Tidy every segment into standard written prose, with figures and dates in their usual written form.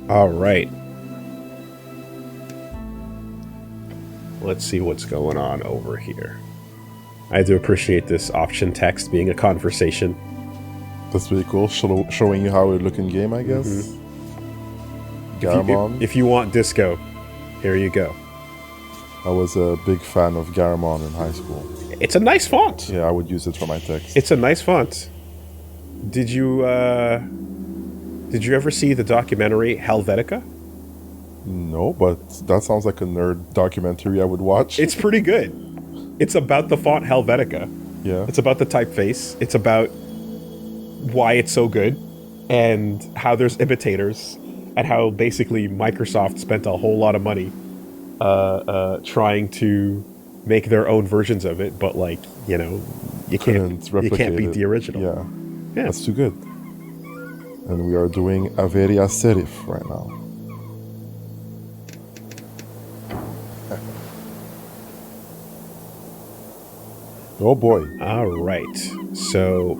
All right. Let's see what's going on over here. I do appreciate this option text being a conversation. That's pretty cool. Showing you how it look in game, I guess. Garamond. If you want disco, here you go. I was a big fan of Garamond in high school. It's a nice font. Yeah, I would use it for my text. It's a nice font. Did you ever see the documentary Helvetica? No, but that sounds like a nerd documentary I would watch. It's pretty good. It's about the font Helvetica. Yeah. It's about the typeface. It's about why it's so good and how there's imitators and how basically Microsoft spent a whole lot of money trying to make their own versions of it, but like, you know, you can't beat the original. Yeah. That's too good. And we are doing Averia Serif right now. Oh boy. All right. So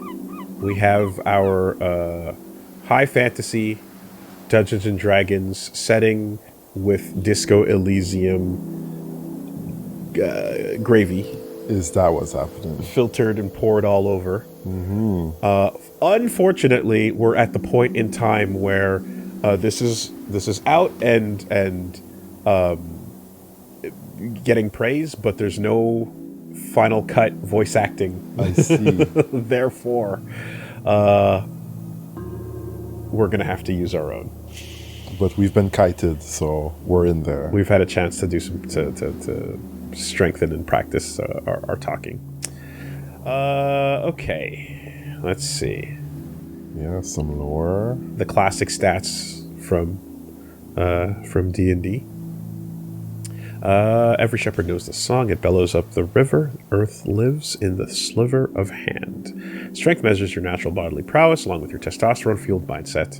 we have our high fantasy Dungeons and Dragons setting with Disco Elysium gravy. Is that what's happening? Filtered and poured all over. Unfortunately, we're at the point in time where this is out and getting praise, but there's no final cut voice acting. I see. Therefore, we're gonna have to use our own. But we've been kited, so we're in there. We've had a chance to do some to strengthen and practice our talking. Okay, let's see. Yeah, some lore. The classic stats from D&D. Every shepherd knows the song. It bellows up the river. Earth lives in the sliver of hand. Strength measures your natural bodily prowess along with your testosterone-fueled mindset.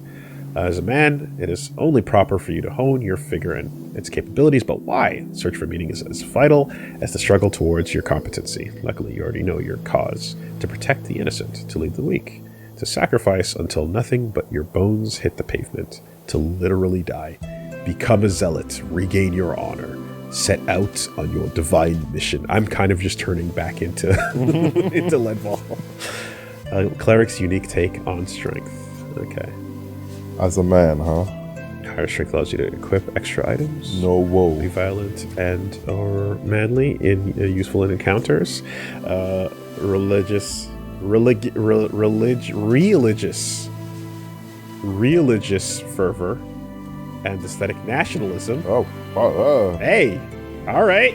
As a man, it is only proper for you to hone your figure and its capabilities, but why? Search for meaning is as vital as the struggle towards your competency. Luckily, you already know your cause: to protect the innocent, to lead the weak, to sacrifice until nothing but your bones hit the pavement, to literally die. Become a zealot, regain your honor, set out on your divine mission. I'm kind of just turning back into into Leadball. Cleric's unique take on strength. Okay. As a man, huh? Higher strength allows you to equip extra items. No woe. Be violent and or manly in useful in encounters. Religious fervor and aesthetic nationalism. Oh, Hey, all right.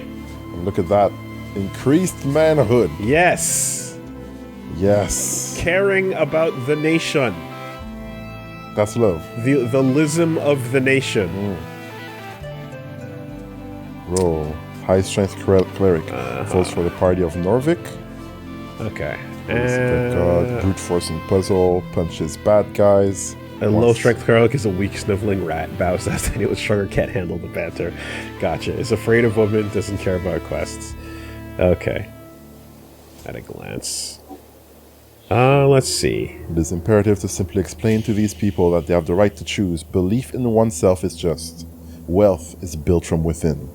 Look at that. Increased manhood. Yes. Yes. Caring about the nation. That's love. The lism of the nation. Roll. High strength cleric. Falls for the party of Norvik. Okay. God, brute force and puzzle. Punches bad guys. A low strength cleric is a weak sniveling rat. Bows that anyone stronger can't handle the banter. Gotcha. Is afraid of women. Doesn't care about quests. Okay. At a glance. Let's see. It is imperative to simply explain to these people that they have the right to choose. Belief in oneself is just. Wealth is built from within.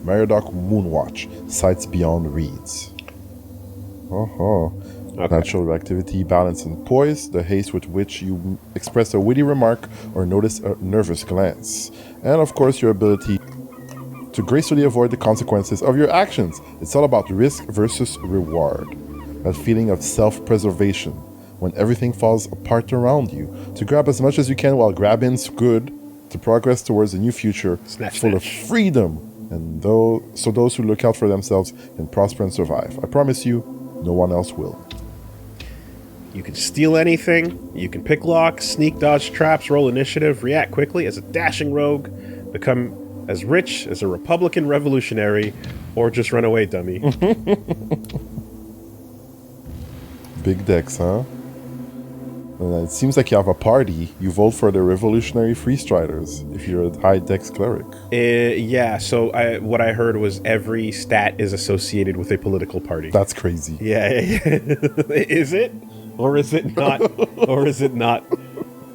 Meriadoc Moonwatch, sights beyond reeds. Okay. Natural activity, balance, and poise, the haste with which you express a witty remark or notice a nervous glance. And of course, your ability to gracefully avoid the consequences of your actions. It's all about risk versus reward. That feeling of self-preservation, when everything falls apart around you, to grab as much as you can while grabbing's good, to progress towards a new future full of freedom. And so those who look out for themselves can prosper and survive. I promise you, no one else will. You can steal anything. You can pick locks, sneak, dodge traps, roll initiative, react quickly as a dashing rogue, become as rich as a Republican revolutionary, or just run away, dummy. Big decks, huh? And it seems like you have a party. You vote for the Revolutionary Freestriders if you're a high dex cleric. Yeah, so what I heard was every stat is associated with a political party. That's crazy. Yeah. Is it? Or is it not? Or is it not?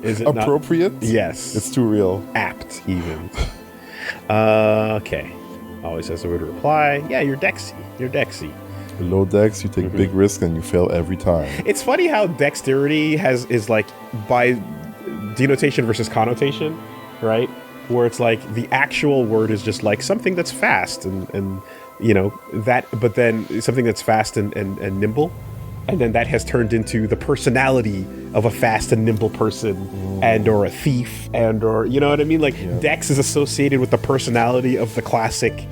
Is it appropriate? Not? Yes. It's too real. Apt, even. Okay. Always has the word to reply. Yeah, you're Dexy. You're Dexy. Low dex, you take big risks and you fail every time. It's funny how dexterity is like by denotation versus connotation, right? Where it's like the actual word is just like something that's fast and you know, that, but then something that's fast and nimble. And then that has turned into the personality of a fast and nimble person and or a thief and or, you know what I mean? Like Dex is associated with the personality of the classic,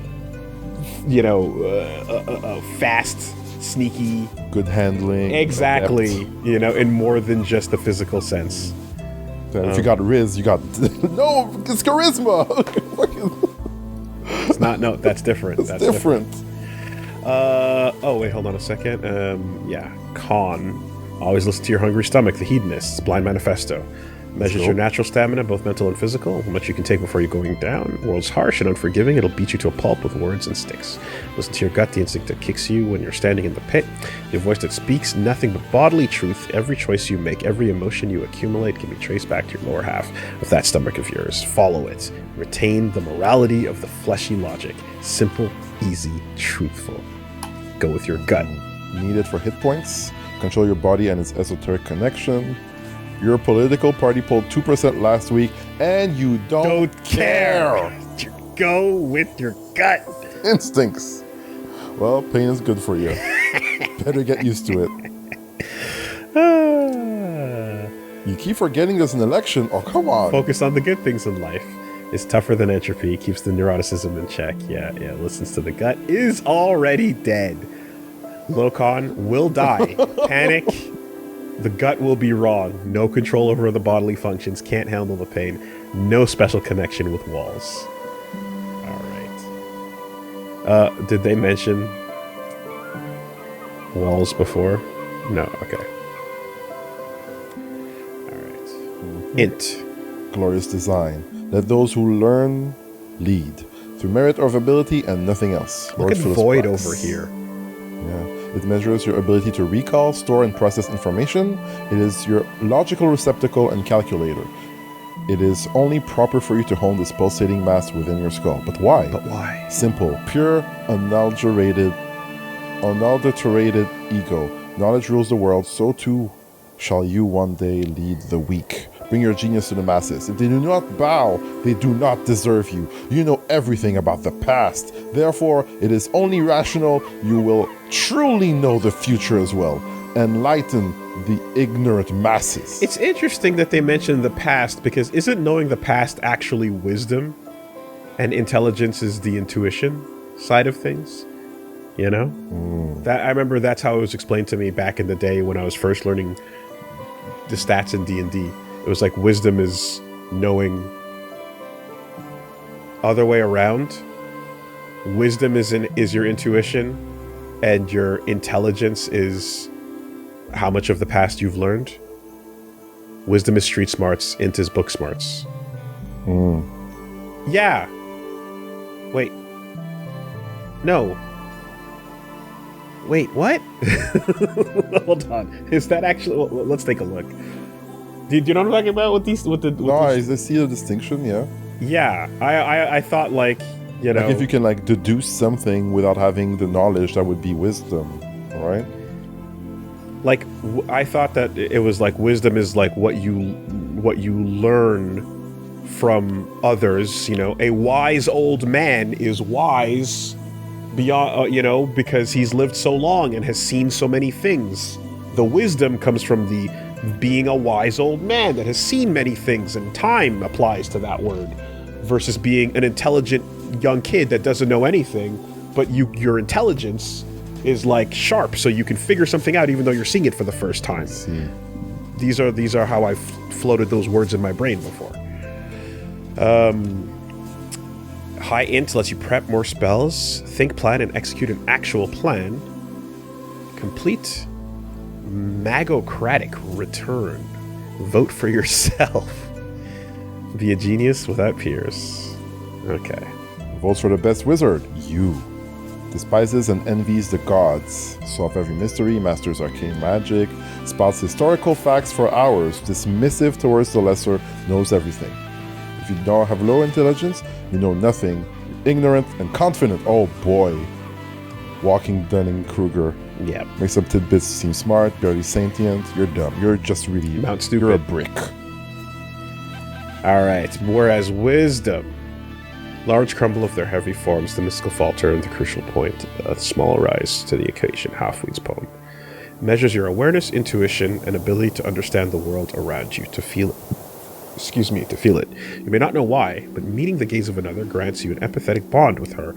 you know, fast, sneaky. Good handling. Exactly. Adept. You know, in more than just the physical sense. If you got Riz, you got... No, it's charisma! It's not, no, that's different. That's different. Oh, wait, hold on a second. Yeah, Con. Always listen to your hungry stomach, the hedonists, Blind Manifesto. Measures your natural stamina, both mental and physical, how much you can take before you're going down. World's harsh and unforgiving, it'll beat you to a pulp with words and sticks. Listen to your gut, the instinct that kicks you when you're standing in the pit. Your voice that speaks nothing but bodily truth. Every choice you make, every emotion you accumulate can be traced back to your lower half of that stomach of yours. Follow it. Retain the morality of the fleshy logic. Simple, easy, truthful. Go with your gut. Needed for hit points. Control your body and its esoteric connection. Your political party pulled 2% last week, and you don't care. Go with your gut. Instincts. Well, pain is good for you. Better get used to it. You keep forgetting there's an election. Oh, come on. Focus on the good things in life. It's tougher than entropy. Keeps the neuroticism in check. Yeah. Listens to the gut. Is already dead. Locon will die. Panic. The gut will be wrong. No control over the bodily functions. Can't handle the pain. No special connection with walls. All right. Did they mention walls before? No. Okay. All right. Int. Glorious design. Let those who learn lead through merit or ability and nothing else. Look at Void over here. Yeah. It measures your ability to recall, store, and process information. It is your logical receptacle and calculator. It is only proper for you to hone this pulsating mass within your skull. But why? Simple. Pure, unadulterated ego. Knowledge rules the world, so too shall you one day lead the weak. Bring your genius to the masses. If they do not bow, they do not deserve you. You know everything about the past. Therefore, it is only rational you will truly know the future as well. Enlighten the ignorant masses. It's interesting that they mention the past, because isn't knowing the past actually wisdom? And intelligence is the intuition side of things? You know? That I remember that's how it was explained to me back in the day when I was first learning the stats in D&D. It was like wisdom is knowing. Other way around. Wisdom is your intuition, and your intelligence is how much of the past you've learned. Wisdom is street smarts, int is book smarts. Yeah. Wait. No. Wait, what? Hold on. Is that actually... Well, let's take a look. Do you know what I'm talking about with these? I see the distinction, yeah. Yeah, I thought, like, you know... Like if you can, like, deduce something without having the knowledge, that would be wisdom, right? Like, I thought that it was, like, wisdom is, like, what you learn from others, you know? A wise old man is wise beyond, you know, because he's lived so long and has seen so many things. The wisdom comes from the being a wise old man that has seen many things, and time applies to that word, versus being an intelligent young kid that doesn't know anything, but your intelligence is like sharp, so you can figure something out even though you're seeing it for the first time. These are how I've floated those words in my brain before. High int lets you prep more spells, think, plan, and execute an actual plan. Complete magocratic return. Vote for yourself. Be a genius without peers. Okay. Votes for the best wizard. You. Despises and envies the gods. Solve every mystery, masters arcane magic, spouts historical facts for hours, dismissive towards the lesser, knows everything. If you don't have low intelligence, you know nothing, you're ignorant and confident. Oh boy. Walking Dunning-Kruger. Yeah. Makes up tidbits seem smart, barely sentient. You're dumb. You're just really... Mount stupid. You're a brick. Alright, whereas wisdom. Large crumble of their heavy forms, the mystical falter, and the crucial point, a small rise to the occasion, Halfweed's poem. Measures your awareness, intuition, and ability to understand the world around you, to feel it. To feel it. You may not know why, but meeting the gaze of another grants you an empathetic bond with her.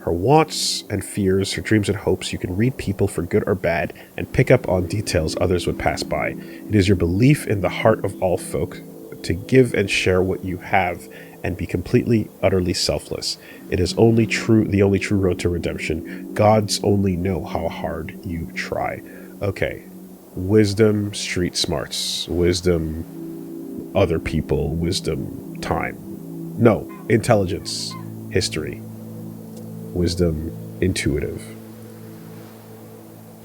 Her wants and fears, her dreams and hopes, you can read people for good or bad, and pick up on details others would pass by. It is your belief in the heart of all folk, to give and share what you have, and be completely, utterly selfless. It is the only true road to redemption. Gods only know how hard you try. Okay. Wisdom, street smarts. Wisdom, other people. Wisdom, time. No. Intelligence, history. Wisdom, intuitive.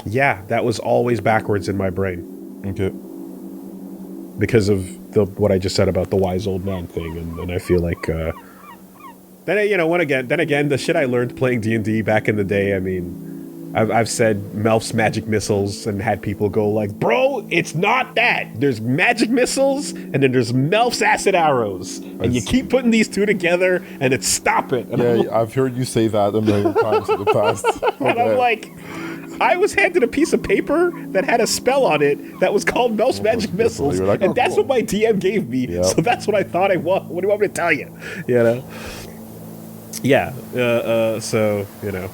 Yeah, that was always backwards in my brain. Okay. Because of what I just said about the wise old man thing, and I feel like then again the shit I learned playing D&D back in the day. I mean, I've said Melf's magic missiles and had people go like, bro, it's not that. There's magic missiles and then there's Melf's acid arrows, and you keep putting these two together and it's stop it. And Yeah, I've heard you say that a million times in the past. and I'm like, I was handed a piece of paper that had a spell on it that was called Melf's Magic Missiles, like, and oh, that's cool. what my DM gave me. Yep. So that's what I thought I want. What do you want me to tell you? You know? Yeah. So, you know.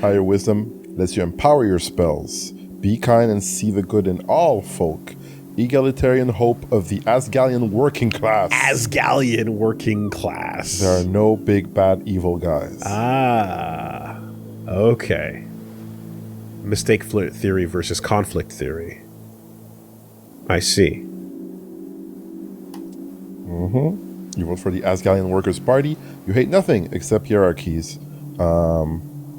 Higher wisdom lets you empower your spells. Be kind and see the good in all folk. Egalitarian hope of the Asgalian working class. Asgalian working class. There are no big, bad, evil guys. Ah. Okay. Mistake theory versus conflict theory. I see. You vote for the Asgalian Workers' Party. You hate nothing except hierarchies.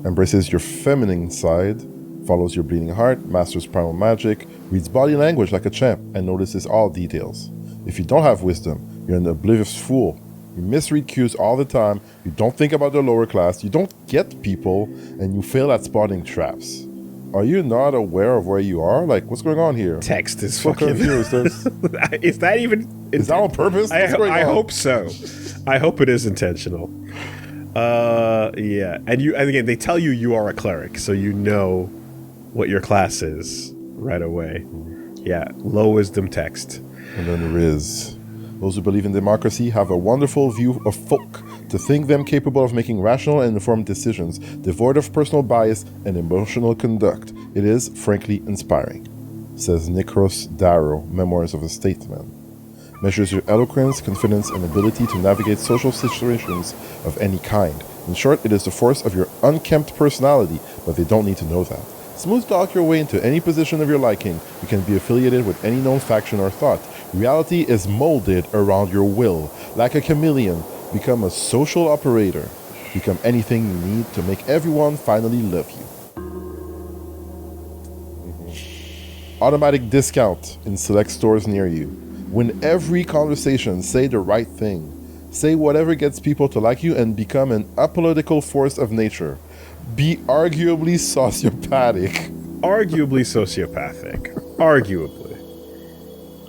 Embraces your feminine side. Follows your bleeding heart. Masters primal magic. Reads body language like a champ. And notices all details. If you don't have wisdom, you're an oblivious fool. You misread cues all the time. You don't think about the lower class. You don't get people. And you fail at spotting traps. Are you not aware of where you are? Like, what's going on here? Text is So fucking... confused. Is that even... Is that on purpose? I hope so. I hope it is intentional. Yeah. And again, they tell you are a cleric, so you know what your class is right away. Yeah. Low wisdom text. And then there is... Those who believe in democracy have a wonderful view of folk, to think them capable of making rational and informed decisions, devoid of personal bias and emotional conduct. It is, frankly, inspiring, says Nikros Darrow, Memoirs of a Statesman. Measures your eloquence, confidence, and ability to navigate social situations of any kind. In short, it is the force of your unkempt personality, but they don't need to know that. Smooth talk your way into any position of your liking. You can be affiliated with any known faction or thought. Reality is molded around your will. Like a chameleon, become a social operator. Become anything you need to make everyone finally love you. Automatic discount in select stores near you. Win every conversation, say the right thing. Say whatever gets people to like you and become an apolitical force of nature. Be arguably sociopathic. Arguably sociopathic. Arguably.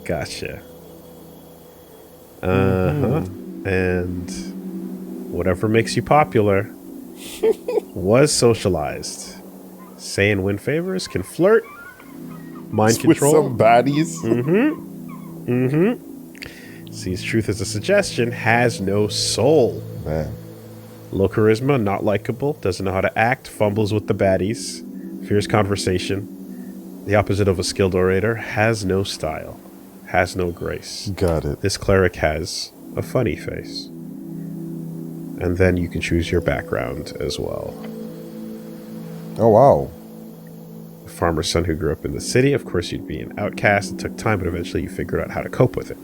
Gotcha. And whatever makes you popular was socialized. Say and win favors, can flirt, mind control. With some baddies. Sees truth as a suggestion, has no soul. Man. Low charisma, not likable, doesn't know how to act, fumbles with the baddies, fears conversation. The opposite of a skilled orator, has no style, has no grace. Got it. This cleric has a funny face. And then you can choose your background as well. Oh, wow. A farmer's son who grew up in the city. Of course, you'd be an outcast. It took time, but eventually you figured out how to cope with it.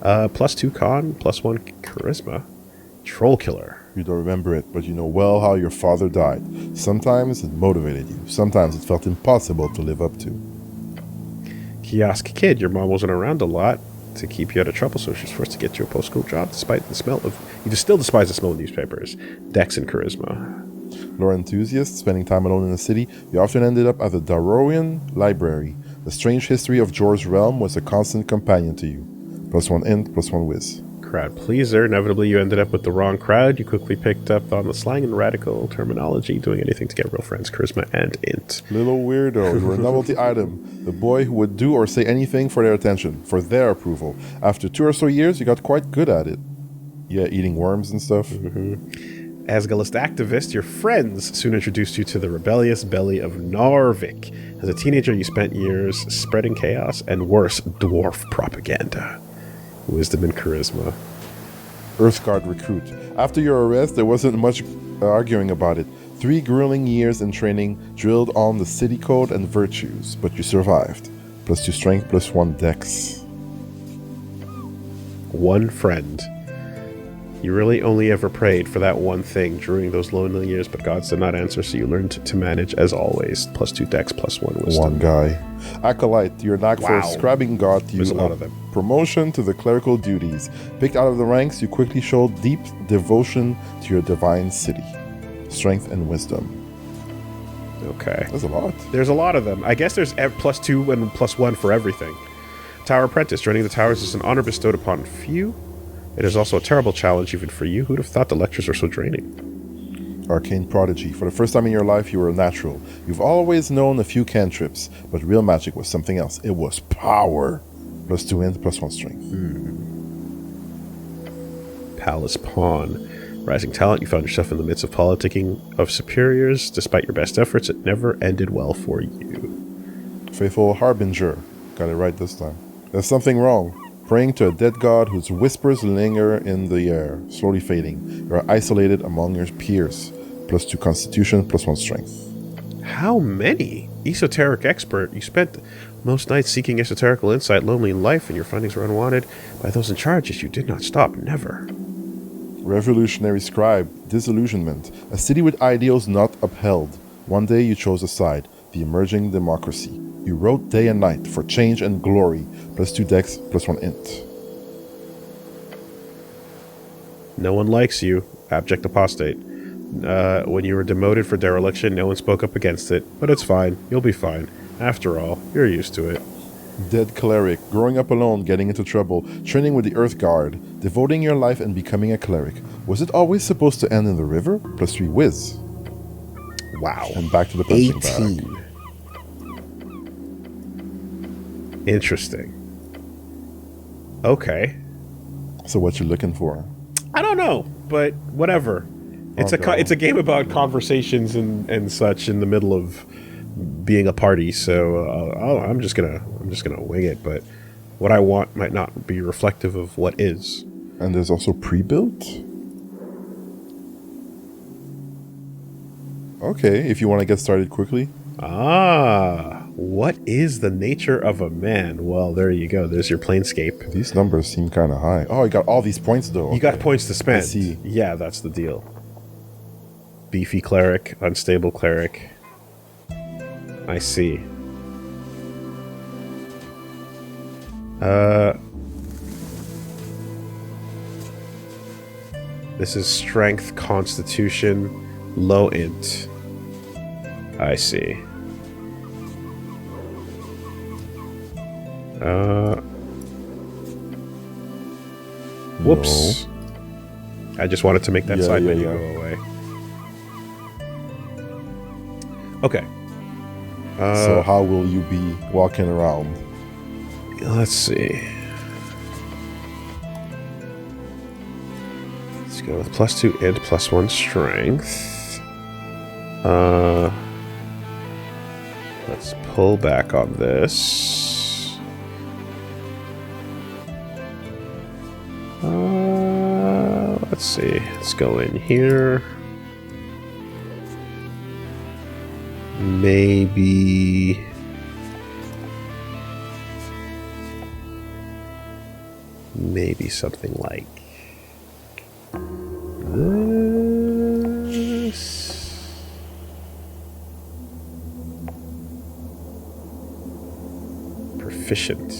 +2 con, +1 charisma. Troll killer. You don't remember it, but you know well how your father died. Sometimes it motivated you. Sometimes it felt impossible to live up to. Kiosk kid, your mom wasn't around a lot to keep you out of trouble, so she was forced to get you a post-school job despite the smell of... You still despise the smell of newspapers. Dex and charisma. Lore enthusiast, spending time alone in the city, you often ended up at the Darrowian Library. The strange history of Jor's realm was a constant companion to you. +1 int, +1 whiz. Crowd pleaser. Inevitably, you ended up with the wrong crowd. You quickly picked up on the slang and radical terminology, doing anything to get real friends. Charisma and int. Little weirdo, you were a novelty item. The boy who would do or say anything for their attention, for their approval. After 2 or so years, you got quite good at it. Yeah, eating worms and stuff. Asgalist activist, your friends soon introduced you to the rebellious belly of Narvik. As a teenager, you spent years spreading chaos and worse, dwarf propaganda. Wisdom and charisma. Earthguard recruit. After your arrest, there wasn't much arguing about it. 3 grueling years in training drilled on the city code and virtues, but you survived. +2 strength, +1 dex. One friend. You really only ever prayed for that one thing during those lonely years, but gods did not answer, so you learned to manage as always. +2 dex, +1 wisdom. One guy. Acolyte, your knack for Wow. scribing got you There's a lot of them. promotion to the clerical duties. Picked out of the ranks, you quickly showed deep devotion to your divine city. Strength and wisdom. Okay. That's a lot. There's a lot of them. I guess there's +2 and +1 for everything. Tower Apprentice. Joining the towers is an honor bestowed upon few. It is also a terrible challenge even for you. Who'd have thought the lectures were so draining? Arcane Prodigy. For the first time in your life, you were a natural. You've always known a few cantrips, but real magic was something else. It was power. +2 int, +1 strength. Palace Pawn. Rising talent, you found yourself in the midst of politicking of superiors. Despite your best efforts, it never ended well for you. Faithful Harbinger. Got it right this time. There's something wrong. Praying to a dead god whose whispers linger in the air, slowly fading. You are isolated among your peers. +2 constitution, +1 strength. How many? Esoteric expert. You spent most nights seeking esoterical insight, lonely in life, and your findings were unwanted by those in charge, yet you did not stop. Never. Revolutionary scribe, disillusionment. A city with ideals not upheld. One day you chose a side, the emerging democracy. You wrote day and night for change and glory. +2 dex, +1 int. No one likes you. Abject apostate. When you were demoted for dereliction, no one spoke up against it. But it's fine. You'll be fine. After all, you're used to it. Dead cleric, growing up alone, getting into trouble, training with the Earth Guard, devoting your life and becoming a cleric. Was it always supposed to end in the river? +3 whiz. Wow. And back to the punching 18. bag. Interesting. Okay. So what you looking for? I don't know, but whatever. It's Okay. it's a game about conversations and such in the middle of being a party. So I'm just gonna wing it. But what I want might not be reflective of what is. And there's also pre-built? Okay, if you want to get started quickly. What is the nature of a man? Well, there you go. There's your planescape. These numbers seem kind of high. Oh, you got all these points though. You got points to spend. I see. Yeah, that's the deal. Beefy cleric, unstable cleric. I see. This is strength, constitution, low int. I see. Whoops. I just wanted to make that side menu go away. Okay. So how will you be walking around? Let's see. Let's go with +2 int, +1 strength. Let's pull back on this. Let's see. Let's go in here. Maybe something like this. proficient.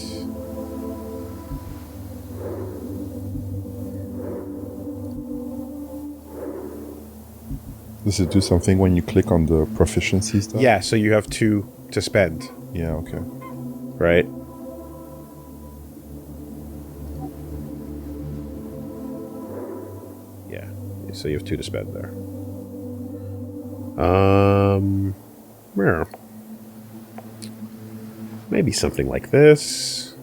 Does it do something when you click on the proficiency stuff? Yeah, so you have 2 to spend. Yeah, okay. Right? Yeah. So you have 2 to spend there. Yeah. Maybe something like this.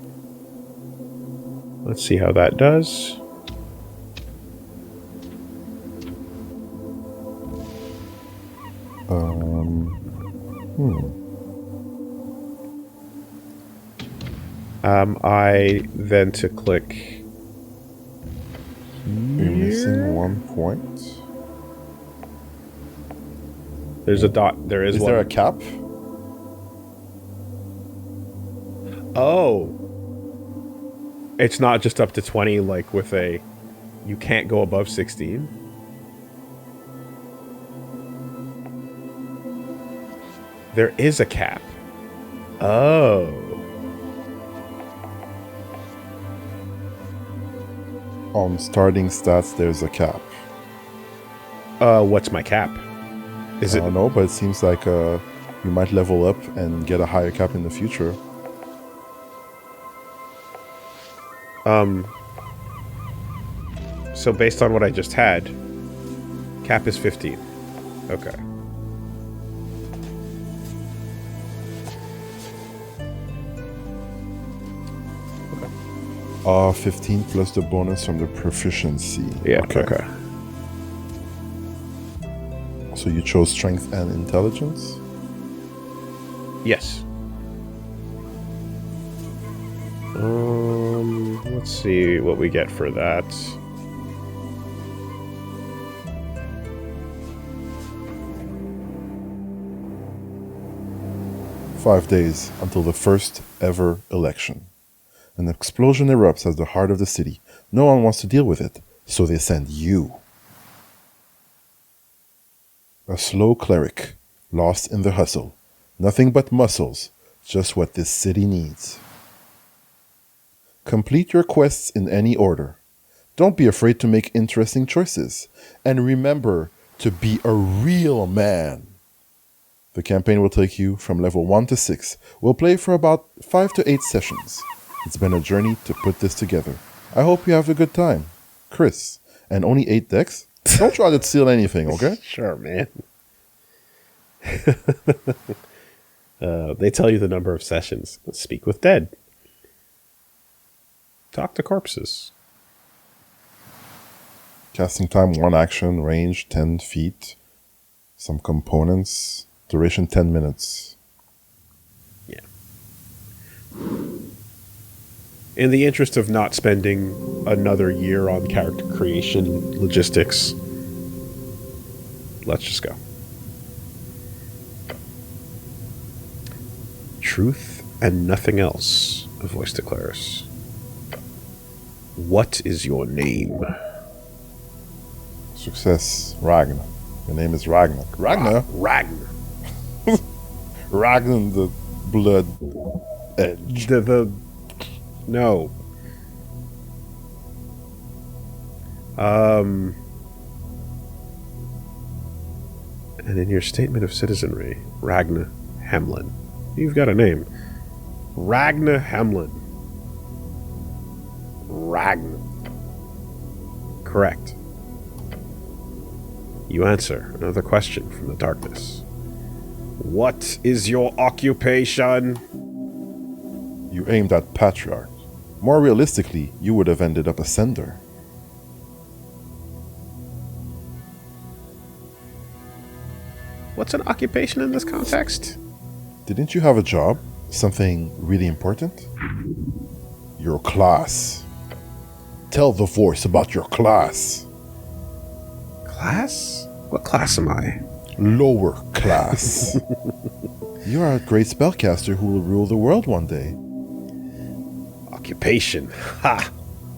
Let's see how that does. I then to click. You're missing 1 point. There's a dot. There is one. Is there a cap? Oh. It's not just up to 20 like with a... You can't go above 16? There is a cap. Oh. On starting stats, there's a cap. What's my cap? Is I it... don't know, but it seems like you might level up and get a higher cap in the future. So based on what I just had, cap is 15. Okay. 15 plus the bonus from the proficiency. Yeah, okay. So you chose strength and intelligence? Yes. Let's see what we get for that. "5 days until the first ever election. An explosion erupts at the heart of the city. No one wants to deal with it, so they send you. A slow cleric, lost in the hustle. Nothing but muscles, just what this city needs. Complete your quests in any order. Don't be afraid to make interesting choices. And remember to be a real man. The campaign will take you from level 1 to 6. We'll play for about 5 to 8 sessions. It's been a journey to put this together. I hope you have a good time. Chris." And only 8 decks? Don't try to steal anything, okay? Sure, man. They tell you the number of sessions. Speak with dead. Talk to corpses. Casting time 1 action, range 10 feet. Some components. Duration 10 minutes. Yeah. In the interest of not spending another year on character creation logistics, let's just go. Truth and nothing else, a voice declares. What is your name? Success, Ragnar. Your name is Ragnar. Ragnar? Ragnar. Ragnar the Blood Edge. No. And in your statement of citizenry, Ragnar Hamlin. You've got a name. Ragnar Hamlin. Ragnar. Correct. You answer another question from the darkness. What is your occupation? You aimed at Patriarch. More realistically, you would have ended up a sender. What's an occupation in this context? Didn't you have a job? Something really important? Your class. Tell the voice about your class. Class? What class am I? Lower class. You are a great spellcaster who will rule the world one day. Occupation. Ha!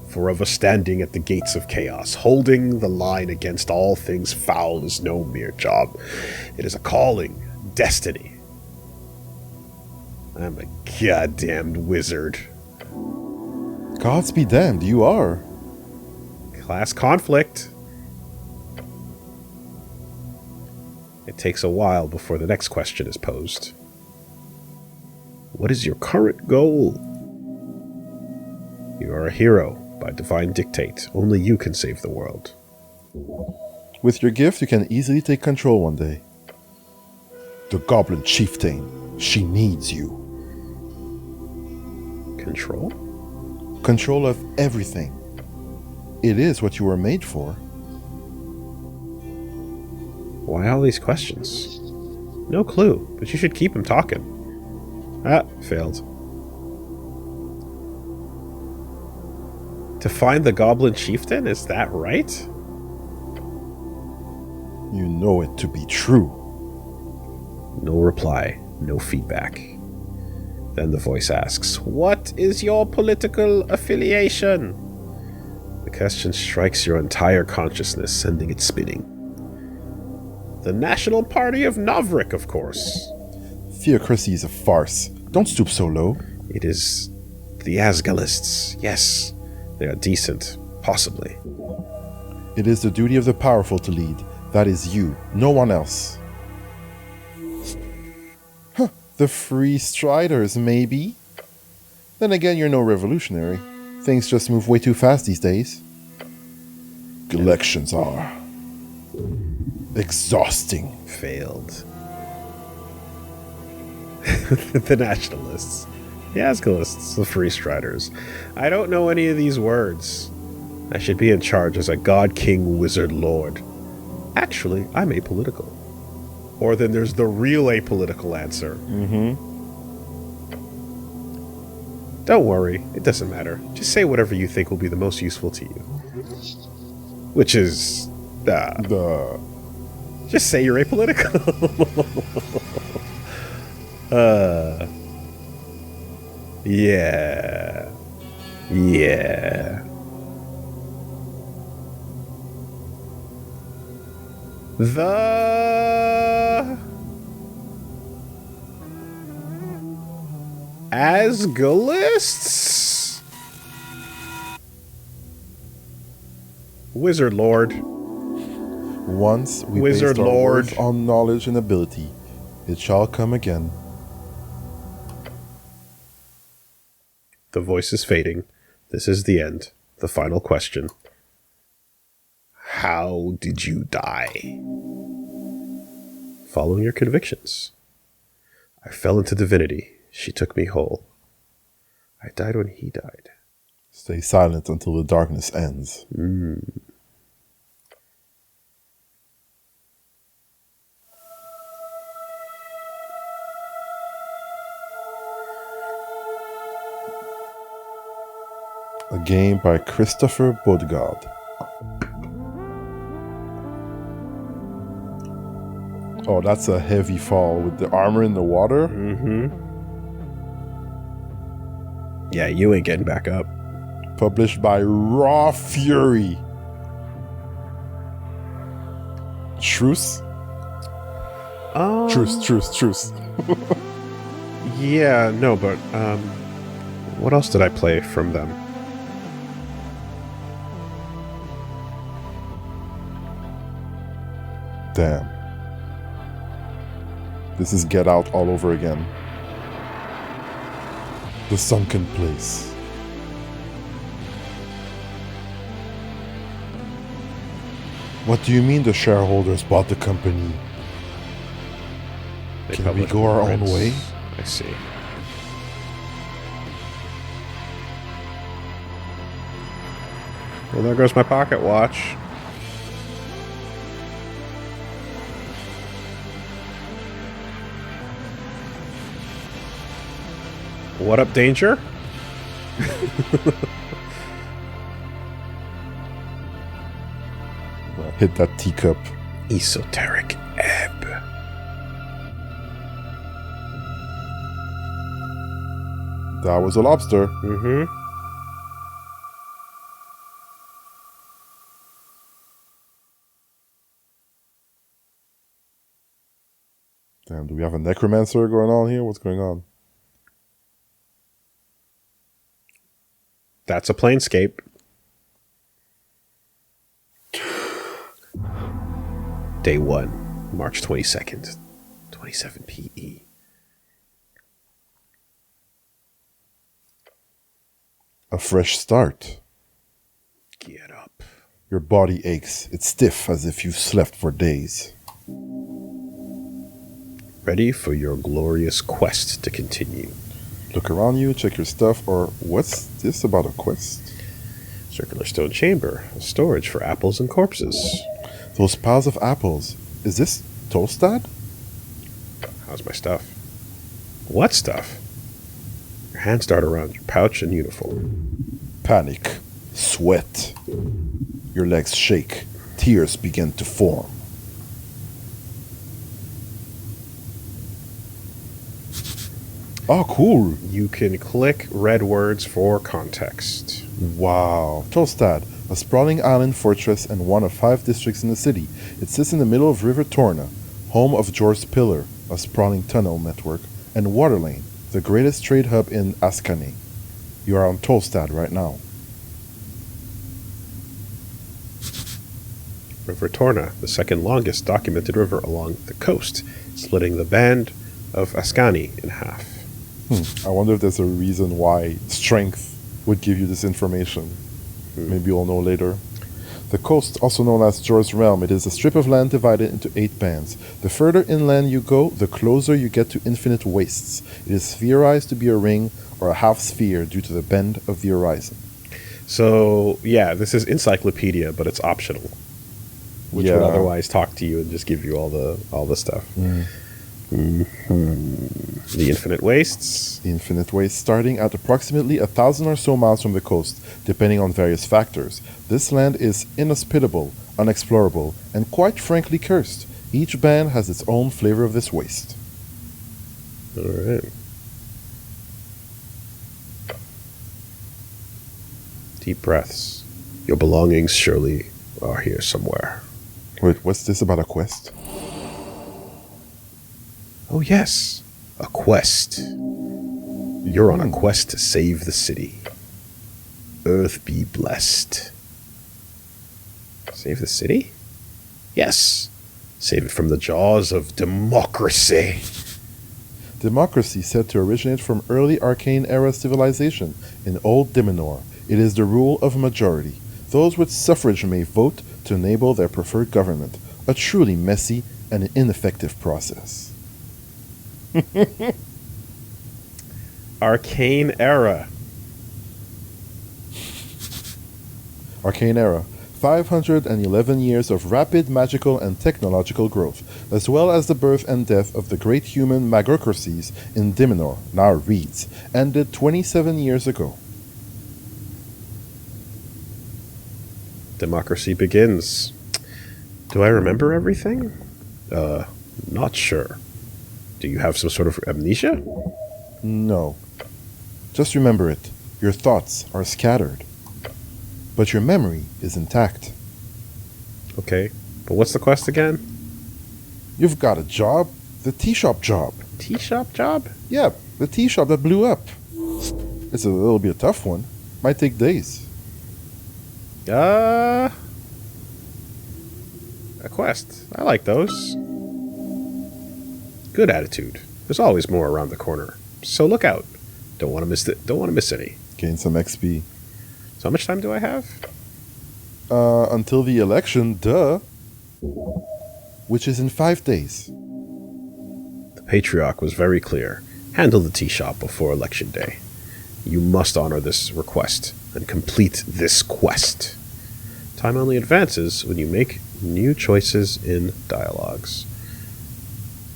Forever standing at the gates of chaos, holding the line against all things foul is no mere job. It is a calling, destiny. I'm a goddamned wizard. Gods be damned, you are. Class conflict. It takes a while before the next question is posed. What is your current goal? You are a hero by divine dictate. Only you can save the world. With your gift, you can easily take control one day. The Goblin Chieftain, she needs you. Control? Control of everything. It is what you were made for. Why all these questions? No clue, but you should keep him talking. Ah, failed. To find the Goblin Chieftain, is that right? You know it to be true. No reply, no feedback. Then the voice asks, "What is your political affiliation?" The question strikes your entire consciousness, sending it spinning. The National Party of Novrik, of course. Theocracy is a farce. Don't stoop so low. It is the Asgalists. Yes, they are decent, possibly. It is the duty of the powerful to lead. That is you, no one else. Huh, the Free Striders, maybe? Then again, you're no revolutionary. Things just move way too fast these days. Elections are exhausting. Failed. The Nationalists. The Asgalists. The Free Striders. I don't know any of these words. I should be in charge as a God King Wizard Lord. Actually, I'm apolitical. Or then there's the real apolitical answer. Don't worry, it doesn't matter. Just say whatever you think will be the most useful to you. Which is... just say you're apolitical. Yeah. Yeah. The Asgalists? Wizard Lord. Once we Wizard based our Lord. worth on knowledge and ability, it shall come again. The voice is fading. This is the end. The final question. How did you die? Following your convictions. I fell into divinity. She took me whole. I died when he died. Stay silent until the darkness ends. A game by Christopher Bodgaard. Oh, that's a heavy fall with the armor in the water. Yeah, you ain't getting back up. Published by Raw Fury. Truce? Truce. Yeah, no, but what else did I play from them? Damn. This is Get Out all over again. The Sunken Place. What do you mean the shareholders bought the company? They Can we published go our own blueprints. way? I see. Well, there goes my pocket watch. What up, danger? Hit that teacup. Esoteric ebb. That was a lobster. Damn, do we have a necromancer going on here? What's going on? That's a planescape. Day 1, March 22nd, 27 PE. A fresh start. Get up. Your body aches. It's stiff as if you've slept for days. Ready for your glorious quest to continue. Look around you, check your stuff, or what's this about a quest? Circular stone chamber, a storage for apples and corpses. Those piles of apples. Is this Tolstad? How's my stuff? What stuff? Your hands dart around your pouch and uniform. Panic. Sweat. Your legs shake. Tears begin to form. Oh, cool. You can click red words for context. Wow. Tolstad, a sprawling island fortress and one of 5 districts in the city. It sits in the middle of River Torna, home of George's Pillar, a sprawling tunnel network, and Waterlane, the greatest trade hub in Ascani. You are on Tolstad right now. River Torna, the second longest documented river along the coast, splitting the band of Ascani in half. I wonder if there's a reason why strength would give you this information. Maybe we'll know later. The coast, also known as Jor's Realm, it is a strip of land divided into 8 bands. The further inland you go, the closer you get to infinite wastes. It is spherized to be a ring or a half sphere due to the bend of the horizon. So, yeah, this is encyclopedia, but it's optional. Which would otherwise talk to you and just give you all the stuff. The infinite wastes. The infinite wastes, starting at approximately 1,000 or so miles from the coast, depending on various factors. This land is inhospitable, unexplorable, and quite frankly cursed. Each band has its own flavor of this waste. All right. Deep breaths. Your belongings surely are here somewhere. Wait, what's this about a quest? Oh, yes. A quest. You're on a quest to save the city. Earth be blessed. Save the city? Yes. Save it from the jaws of democracy. Democracy said to originate from early Arcane-era civilization in Old Dimenor. It is the rule of a majority. Those with suffrage may vote to enable their preferred government. A truly messy and ineffective process. Arcane era. Arcane era. 511 years of rapid magical and technological growth, as well as the birth and death of the great human magocracies in Dimenor, now Reeds, ended 27 years ago. Democracy begins. Do I remember everything? Not sure. Do you have some sort of amnesia? No. Just remember it. Your thoughts are scattered. But your memory is intact. Okay, but what's the quest again? You've got a job. The tea shop job. Tea shop job? Yeah, the tea shop that blew up. It's a little bit a tough one. Might take days. A quest. I like those. Good attitude. There's always more around the corner. So look out. Don't want to miss it. Don't want to miss any. Gain some XP. So how much time do I have? Until the election, duh. Which is in 5 days. The patriarch was very clear. Handle the tea shop before election day. You must honor this request and complete this quest. Time only advances when you make new choices in dialogues.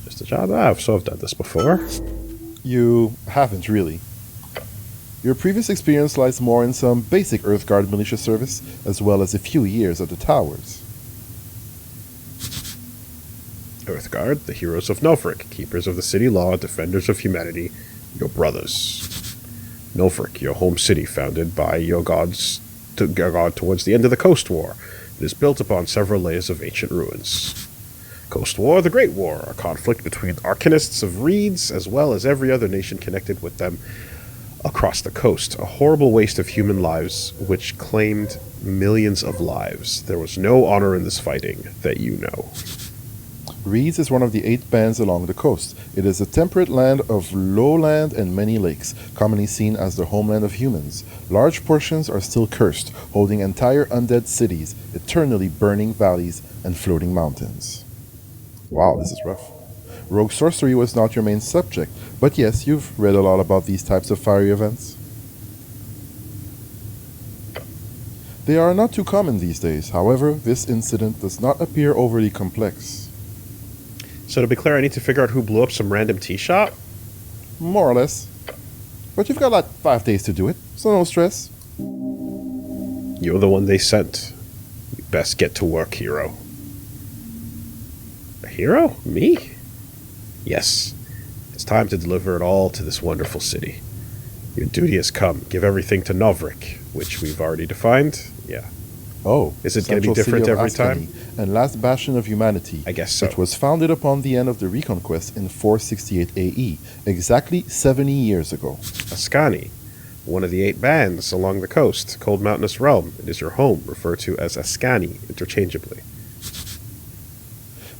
Just a job I've done this before. You haven't really. Your previous experience lies more in some basic Earthguard militia service, as well as a few years at the towers. Earthguard, the heroes of Nofric, keepers of the city law, defenders of humanity, your brothers. Nofric, your home city, founded by your god towards the end of the Coast War. It is built upon several layers of ancient ruins. Coast War, the Great War, a conflict between arcanists of Reeds, as well as every other nation connected with them, across the coast, a horrible waste of human lives which claimed millions of lives. There was no honor in this fighting that you know. Reeds is one of the 8 bands along the coast. It is a temperate land of lowland and many lakes, commonly seen as the homeland of humans. Large portions are still cursed, holding entire undead cities, eternally burning valleys and floating mountains. Wow, this is rough. Rogue sorcery was not your main subject, but yes, you've read a lot about these types of fiery events. They are not too common these days, however, this incident does not appear overly complex. So to be clear, I need to figure out who blew up some random tea shop? More or less. But you've got like 5 days to do it, so no stress. You're the one they sent. You best get to work, hero. A hero? Me? Yes. It's time to deliver it all to this wonderful city. Your duty has come. Give everything to Novrik, which we've already defined. Yeah. Oh, is it going to be different every time? And last bastion of humanity. I guess so. Which was founded upon the end of the Reconquest in 468 AE, exactly 70 years ago. Ascani, one of the 8 bands along the coast, cold mountainous realm. It is your home, referred to as Ascani interchangeably.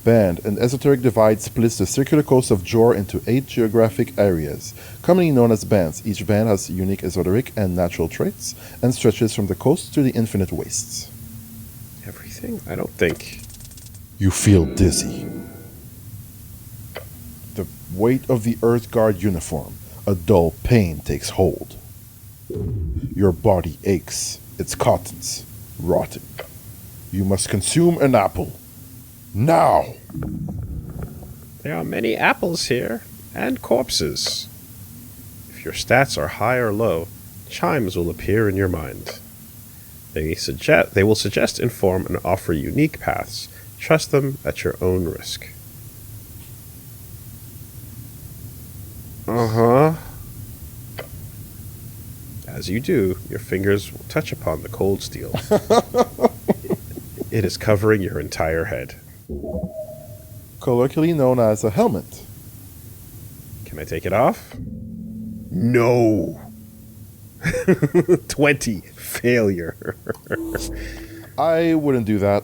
Band, an esoteric divide splits the circular coast of Jor into 8 geographic areas, commonly known as bands. Each band has unique esoteric and natural traits, and stretches from the coast to the infinite wastes. Everything? I don't think. You feel dizzy. The weight of the Earth Guard uniform, a dull pain takes hold. Your body aches, its contents rotting. You must consume an apple. Now! There are many apples here, and corpses. If your stats are high or low, chimes will appear in your mind. They will suggest, inform, and offer unique paths. Trust them at your own risk. Uh-huh. As you do, your fingers will touch upon the cold steel. It is covering your entire head. Colloquially known as a helmet. Can I take it off? No! 20. Failure. I wouldn't do that.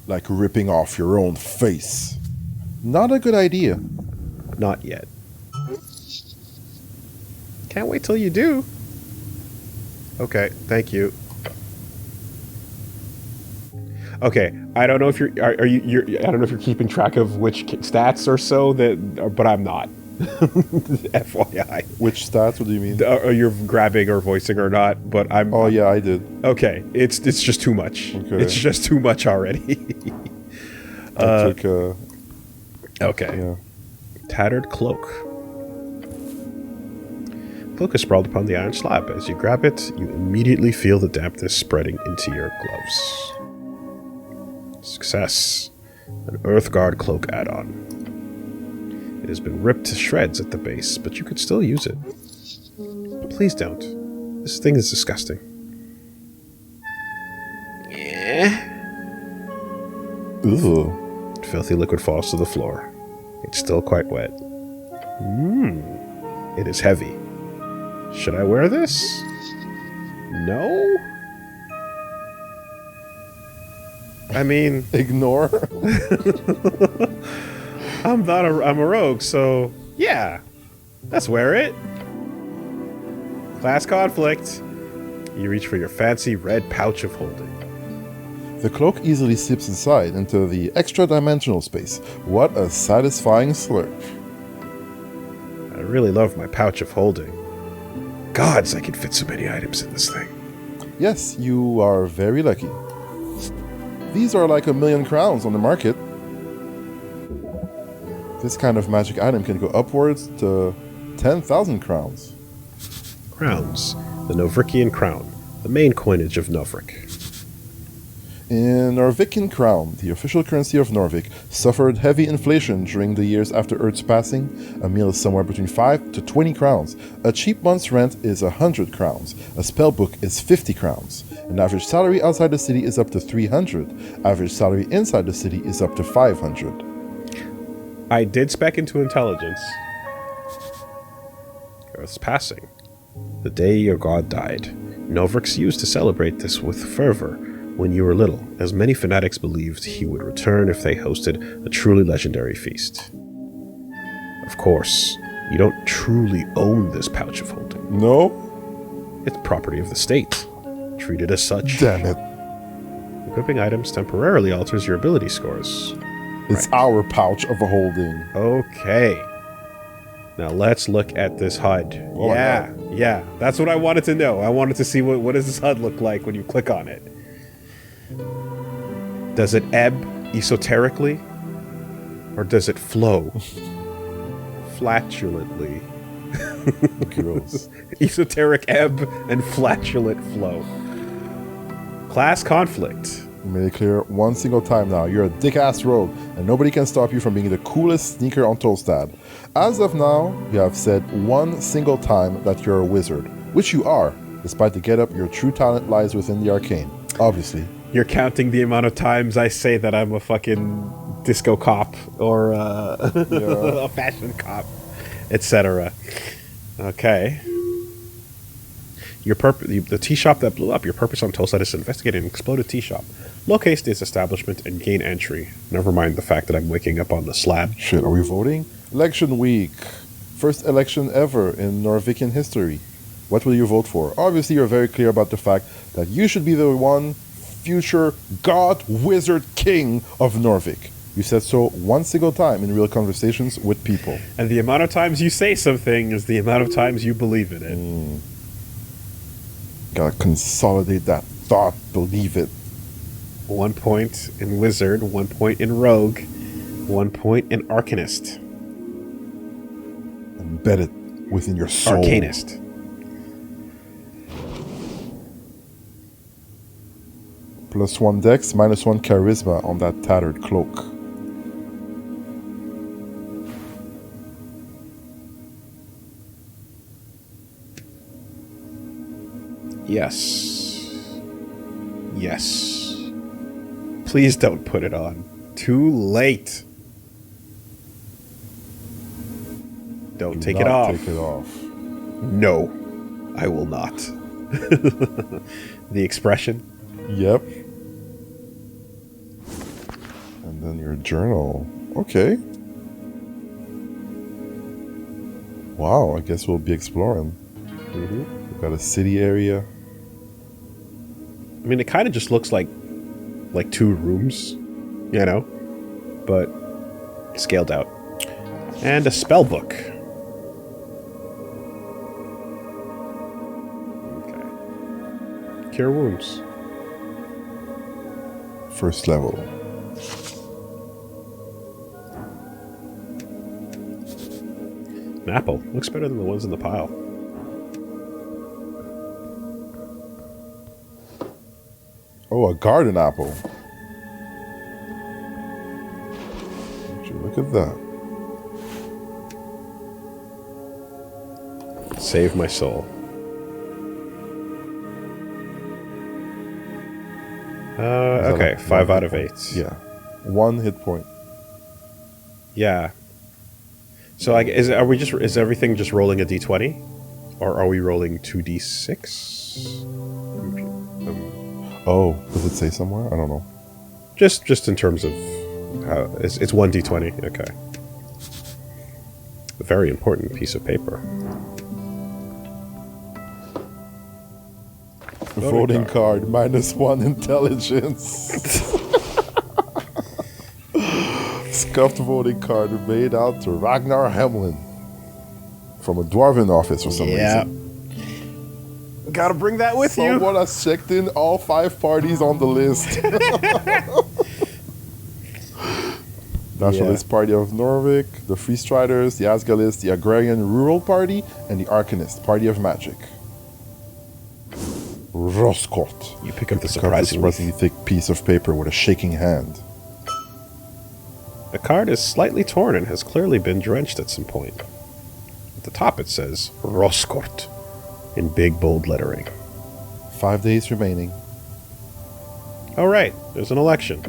Like ripping off your own face. Not a good idea. Not yet. Can't wait till you do. Okay, thank you. Okay, I don't know if you're I don't know if you're keeping track of which stats or so but I'm not. FYI. Which stats? What do you mean? You're grabbing or voicing or not, but I'm. Oh yeah, I did. Okay, it's just too much. Okay. It's just too much already. I took. Okay. Yeah. Tattered cloak. Cloak is sprawled upon the iron slab. As you grab it, you immediately feel the dampness spreading into your gloves. Success. An Earthguard cloak add-on. It has been ripped to shreds at the base, but you could still use it. Please don't. This thing is disgusting. Yeah. Ugh. Filthy liquid falls to the floor. It's still quite wet. It is heavy. Should I wear this? No? I mean... Ignore? I'm a rogue, so... Yeah. Let's wear it. Class conflict. You reach for your fancy red pouch of holding. The cloak easily slips inside into the extra-dimensional space. What a satisfying slurp. I really love my pouch of holding. Gods, I can fit so many items in this thing. Yes, you are very lucky. These are like 1,000,000 crowns on the market. This kind of magic item can go upwards to 10,000 crowns. Crowns. The Novrikian crown. The main coinage of Novrik. In Norvikian crown, the official currency of Norvik, suffered heavy inflation during the years after Earth's passing. A meal is somewhere between 5 to 20 crowns. A cheap month's rent is 100 crowns. A spell book is 50 crowns. An average salary outside the city is up to 300. Average salary inside the city is up to 500. I did spec into intelligence. Earth's passing. The day your god died. Novrix used to celebrate this with fervor when you were little, as many fanatics believed he would return if they hosted a truly legendary feast. Of course, you don't truly own this pouch of holding. No? It's property of the state. Treat it as such. Damn it. Equipping items temporarily alters your ability scores. It's our pouch of a holding. Okay. Now let's look at this HUD. Oh my Yeah. That's what I wanted to know. I wanted to see what does this HUD look like when you click on it. Does it ebb esoterically? Or does it flow flatulently? Gross. Esoteric ebb and flatulent flow. Class conflict. You made it clear one single time now. You're a dick-ass rogue, and nobody can stop you from being the coolest sneaker on Tolstad. As of now, you have said one single time that you're a wizard, which you are. Despite the get-up, your true talent lies within the arcane. Obviously. You're counting the amount of times I say that I'm a fucking disco cop or a fashion cop, etc. Okay. The tea shop that blew up. Your purpose on Tolstad is to investigate an exploded tea shop. Locate this establishment and gain entry. Never mind the fact that I'm waking up on the slab. Shit, are we voting? Election week. First election ever in Norvican history. What will you vote for? Obviously, you're very clear about the fact that you should be the one future god, wizard, king of Norvik. You said so one single time in real conversations with people. And the amount of times you say something is the amount of times you believe in it. Gotta consolidate that thought, believe it. 1 point in wizard, 1 point in rogue, 1 point in arcanist. Embed it within your soul. Arcanist. +1 dex, -1 charisma on that tattered cloak. Yes. Yes. Please don't put it on. Too late. Don't take it off. Take it off. No, I will not. The expression. Yep. And then your journal. Okay. Wow, I guess we'll be exploring. We've got a city area. I mean, it kind of just looks like 2 rooms, you know, but scaled out. And a spell book. Okay. Cure wounds. First level. An apple. Looks better than the ones in the pile. Oh, a garden apple. Would you look at that? Save my soul. Okay, 5 out of 8. Yeah. 1 hit point. Yeah. So is everything just rolling a d20, or are we rolling 2d6? Oh, does it say somewhere? I don't know. Just in terms of how it's 1d20. Okay. A very important piece of paper. Voting card, -1 intelligence. Scuffed voting card made out to Ragnar Hemlin from a dwarven office for some reason. Gotta bring that with you. Someone has checked in all 5 parties on the list. Nationalist Party of Norvik, the Free Striders, the Asgalists, the Agrarian Rural Party, and the Arcanist Party of Magic. Roskort. You pick up the surprisingly thick piece of paper with a shaking hand. The card is slightly torn and has clearly been drenched at some point. At the top it says Roskort in big bold lettering. 5 days remaining. Oh right, there's an election.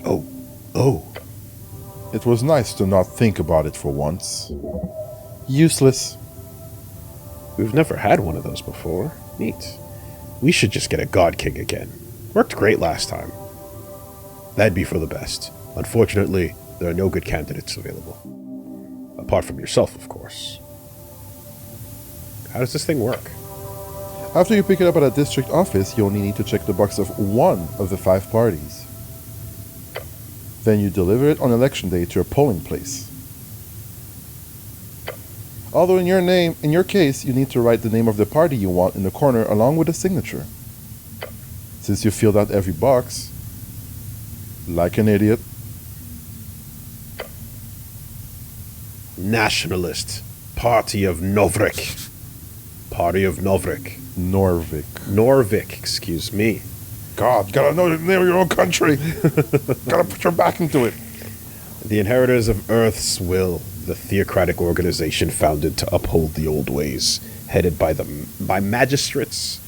Oh. It was nice to not think about it for once. Useless. We've never had one of those before. Neat. We should just get a God King again. Worked great last time. That'd be for the best. Unfortunately, there are no good candidates available. Apart from yourself, of course. How does this thing work? After you pick it up at a district office, you only need to check the box of one of the 5 parties. Then you deliver it on election day to a polling place. Although in your case, you need to write the name of the party you want in the corner along with a signature. Since you filled out every box, like an idiot. Nationalist Party of Novrik. Party of Novrik. Norvik, excuse me. God, gotta know the name of your own country. Gotta put your back into it. The Inheritors of Earth's Will, the theocratic organization founded to uphold the old ways, headed by magistrates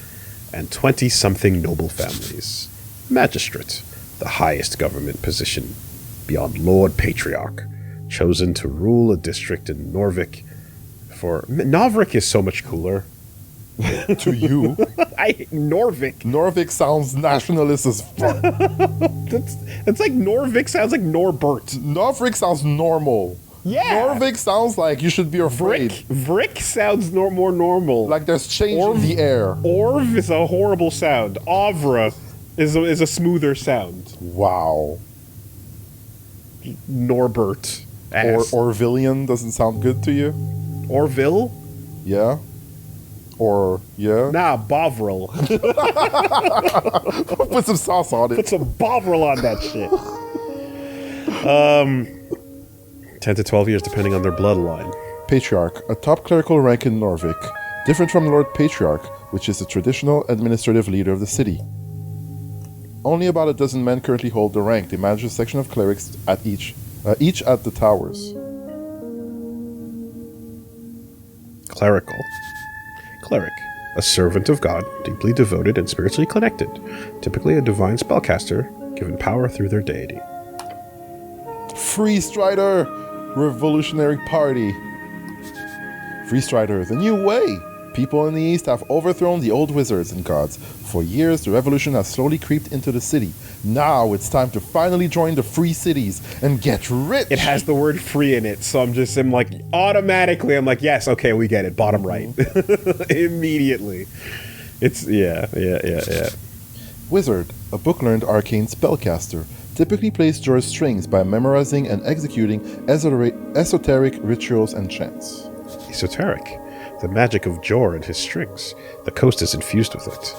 and 20-something noble families. Magistrate, the highest government position beyond Lord Patriarch, chosen to rule a district in Norvik. Novrik is so much cooler. To you. Norvik. Norvik sounds nationalist as fuck. It's like Norvik sounds like Norbert. Norvik sounds normal. Yeah. Norvik sounds like you should be afraid. Vrick sounds more normal. Like there's change in the air. Orv is a horrible sound. Avra is a smoother sound. Wow. Norbert. Orvillian doesn't sound good to you? Orville? Yeah. Yeah. Nah, Bovril. Put some sauce on it. Put some Bovril on that shit. 10 to 12 years depending on their bloodline. Patriarch, a top clerical rank in Norvik, different from Lord Patriarch, which is the traditional administrative leader of the city. Only about a dozen men currently hold the rank. They manage a section of clerics at each at the towers. Cleric, a servant of God, deeply devoted and spiritually connected, typically a divine spellcaster, given power through their deity. Free Strider, Revolutionary Party. Free Strider, the new way. People in the East have overthrown the old wizards and gods. For years, the revolution has slowly creeped into the city. Now it's time to finally join the free cities and get rich. It has the word free in it, so I'm like, yes, okay, we get it. Bottom right. Immediately. It's, yeah. Wizard, a book-learned arcane spellcaster, typically plays Jor's strings by memorizing and executing esoteric rituals and chants. Esoteric. The magic of Jor and his strings. The coast is infused with it.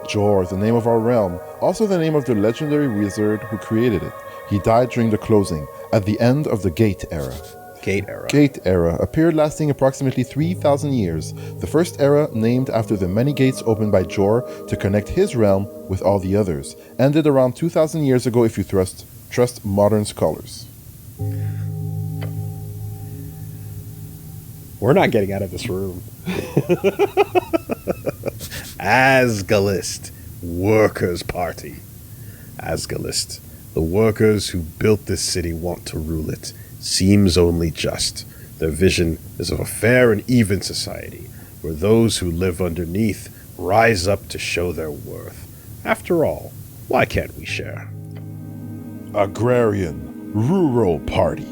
Jor, the name of our realm, also the name of the legendary wizard who created it. He died during the closing, at the end of the Gate Era. Gate Era, a period lasting approximately 3,000 years. The first era, named after the many gates opened by Jor to connect his realm with all the others, ended around 2,000 years ago if you trust modern scholars. We're not getting out of this room. Asgalist, Workers' Party. Asgalist, the workers who built this city want to rule it. Seems only just. Their vision is of a fair and even society, where those who live underneath rise up to show their worth. After all, why can't we share? Agrarian, Rural Party.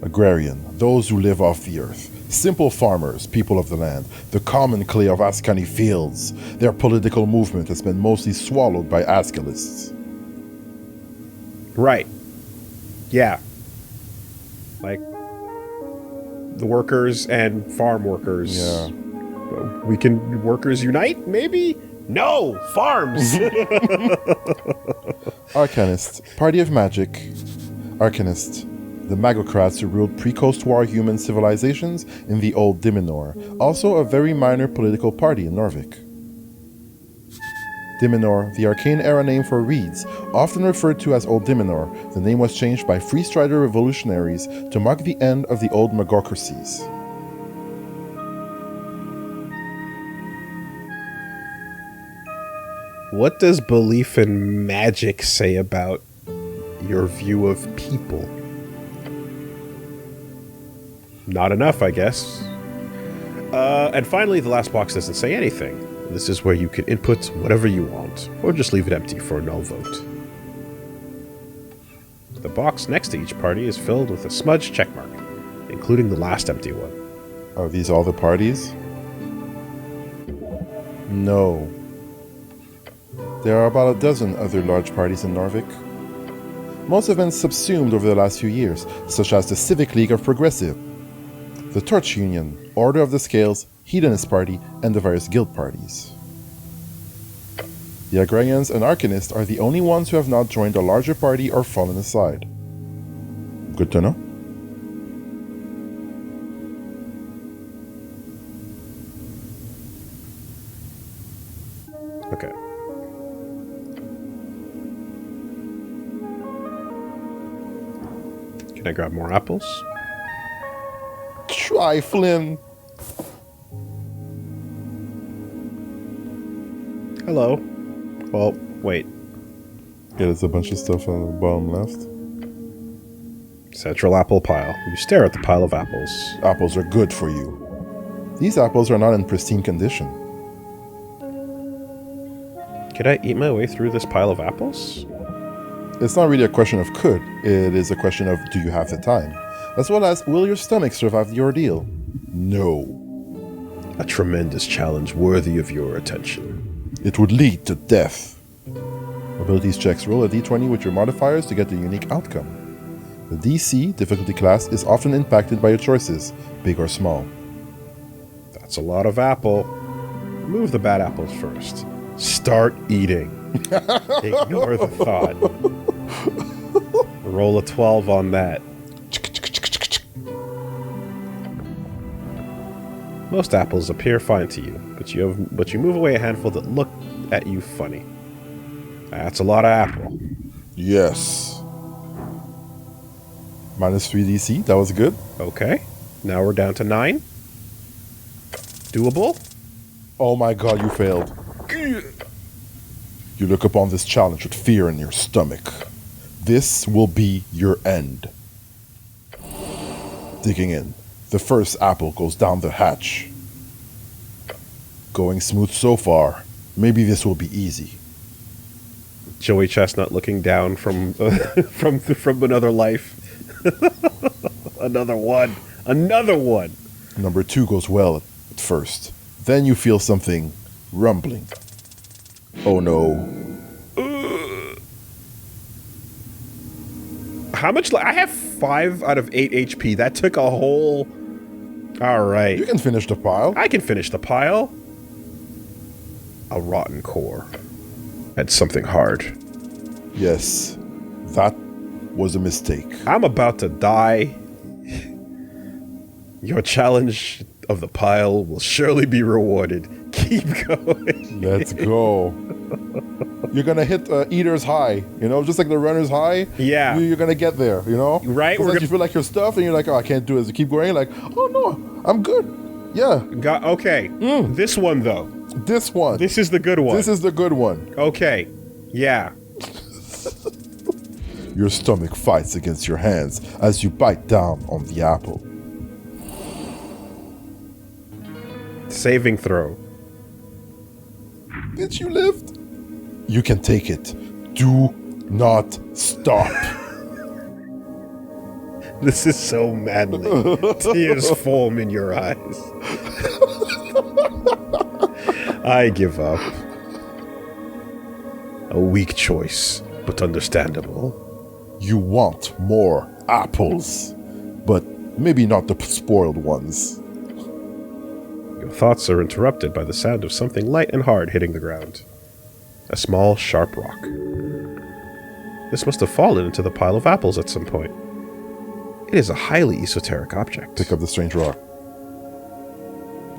Agrarian, those who live off the earth. Simple farmers, people of the land, the common clay of Askani fields. Their political movement has been mostly swallowed by Asgalists. Right. Yeah. Like, the workers and farm workers. Yeah. Workers unite, maybe? No! Farms! Arcanist, Party of Magic. Arcanist, the Magocrats who ruled pre-Coast War human civilizations in the Old Dimenor, also a very minor political party in Norvik. Dimenor, the arcane era name for reeds, often referred to as Old Dimenor, the name was changed by Free Strider revolutionaries to mark the end of the old Magocracies. What does belief in magic say about your view of people? Not enough, I guess. And finally, the last box doesn't say anything. This is where you can input whatever you want, or just leave it empty for a null vote. The box next to each party is filled with a smudged checkmark, including the last empty one. Are these all the parties? No. There are about a dozen other large parties in Norvik. Most have been subsumed over the last few years, such as the Civic League of Progressive, the Torch Union, Order of the Scales, Hedonist Party, and the various guild parties. The Agrarians and Arcanists are the only ones who have not joined a larger party or fallen aside. Good to know. Okay. Can I grab more apples? Triflin! Hello. Well, wait. Yeah, there's a bunch of stuff on the bottom left. Central apple pile. You stare at the pile of apples. Apples are good for you. These apples are not in pristine condition. Could I eat my way through this pile of apples? It's not really a question of could, it is a question of do you have the time? As well as, will your stomach survive the ordeal? No. A tremendous challenge worthy of your attention. It would lead to death. Abilities checks: roll a d20 with your modifiers to get the unique outcome. The DC, difficulty class, is often impacted by your choices, big or small. That's a lot of apple. Remove the bad apples first. Start eating. Ignore the thought. Roll a 12 on that. Most apples appear fine to you, but you move away a handful that look at you funny. That's a lot of apple. Yes. Minus 3 DC, that was good. Okay, now we're down to 9. Doable? Oh my god, you failed. You look upon this challenge with fear in your stomach. This will be your end. Digging in. The first apple goes down the hatch. Going smooth so far. Maybe this will be easy. Joey Chestnut looking down from from another life. Another one. Another one. Number 2 goes well at first. Then you feel something rumbling. Oh no. How much? I have 5 out of 8 HP. That took a whole... Alright. You can finish the pile. I can finish the pile. A rotten core. That's something hard. Yes. That was a mistake. I'm about to die. Your challenge of the pile will surely be rewarded. Keep going. Let's go. You're gonna hit Eater's high, you know, just like the runner's high. Yeah. You're gonna get there, you know? Right, Sometimes you feel like you're stuffed and you're like, oh, I can't do it. So keep going, like, oh no, I'm good. Yeah. Okay. This one, though. This one. This is the good one. This is the good one. Okay. Yeah. Your stomach fights against your hands as you bite down on the apple. Saving throw. Did you lift? You can take it. Do not stop. This is so manly. Tears form in your eyes. I give up. A weak choice, but understandable. You want more apples, but maybe not the spoiled ones. Your thoughts are interrupted by the sound of something light and hard hitting the ground. A small, sharp rock. This must have fallen into the pile of apples at some point. It is a highly esoteric object. Pick up the strange rock.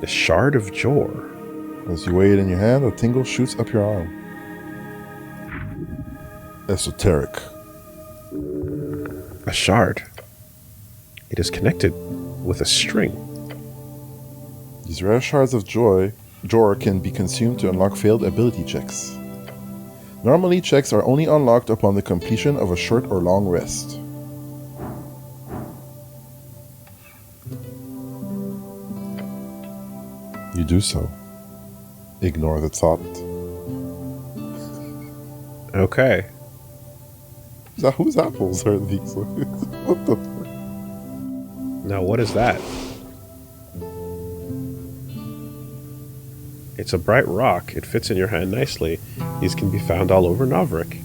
A shard of Jor. As you weigh it in your hand, a tingle shoots up your arm. Esoteric. A shard. It is connected with a string. These rare shards of Jor can be consumed to unlock failed ability checks. Normally, checks are only unlocked upon the completion of a short or long rest. You do so. Ignore the thought. Okay. Whose apples are these? What the? Now, what is that? It's a bright rock. It fits in your hand nicely. These can be found all over Novrik.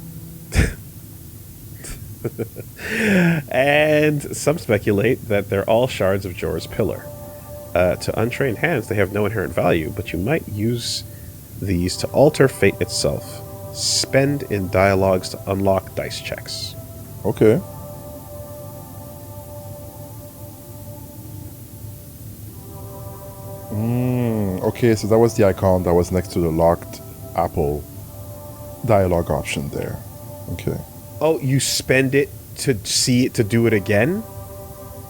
And some speculate that they're all shards of Jor's pillar. To untrained hands, they have no inherent value, but you might use these to alter fate itself. Spend in dialogues to unlock dice checks. Okay. Okay, so that was the icon that was next to the locked apple dialogue option there. Okay. Oh, you spend it to see it to do it again?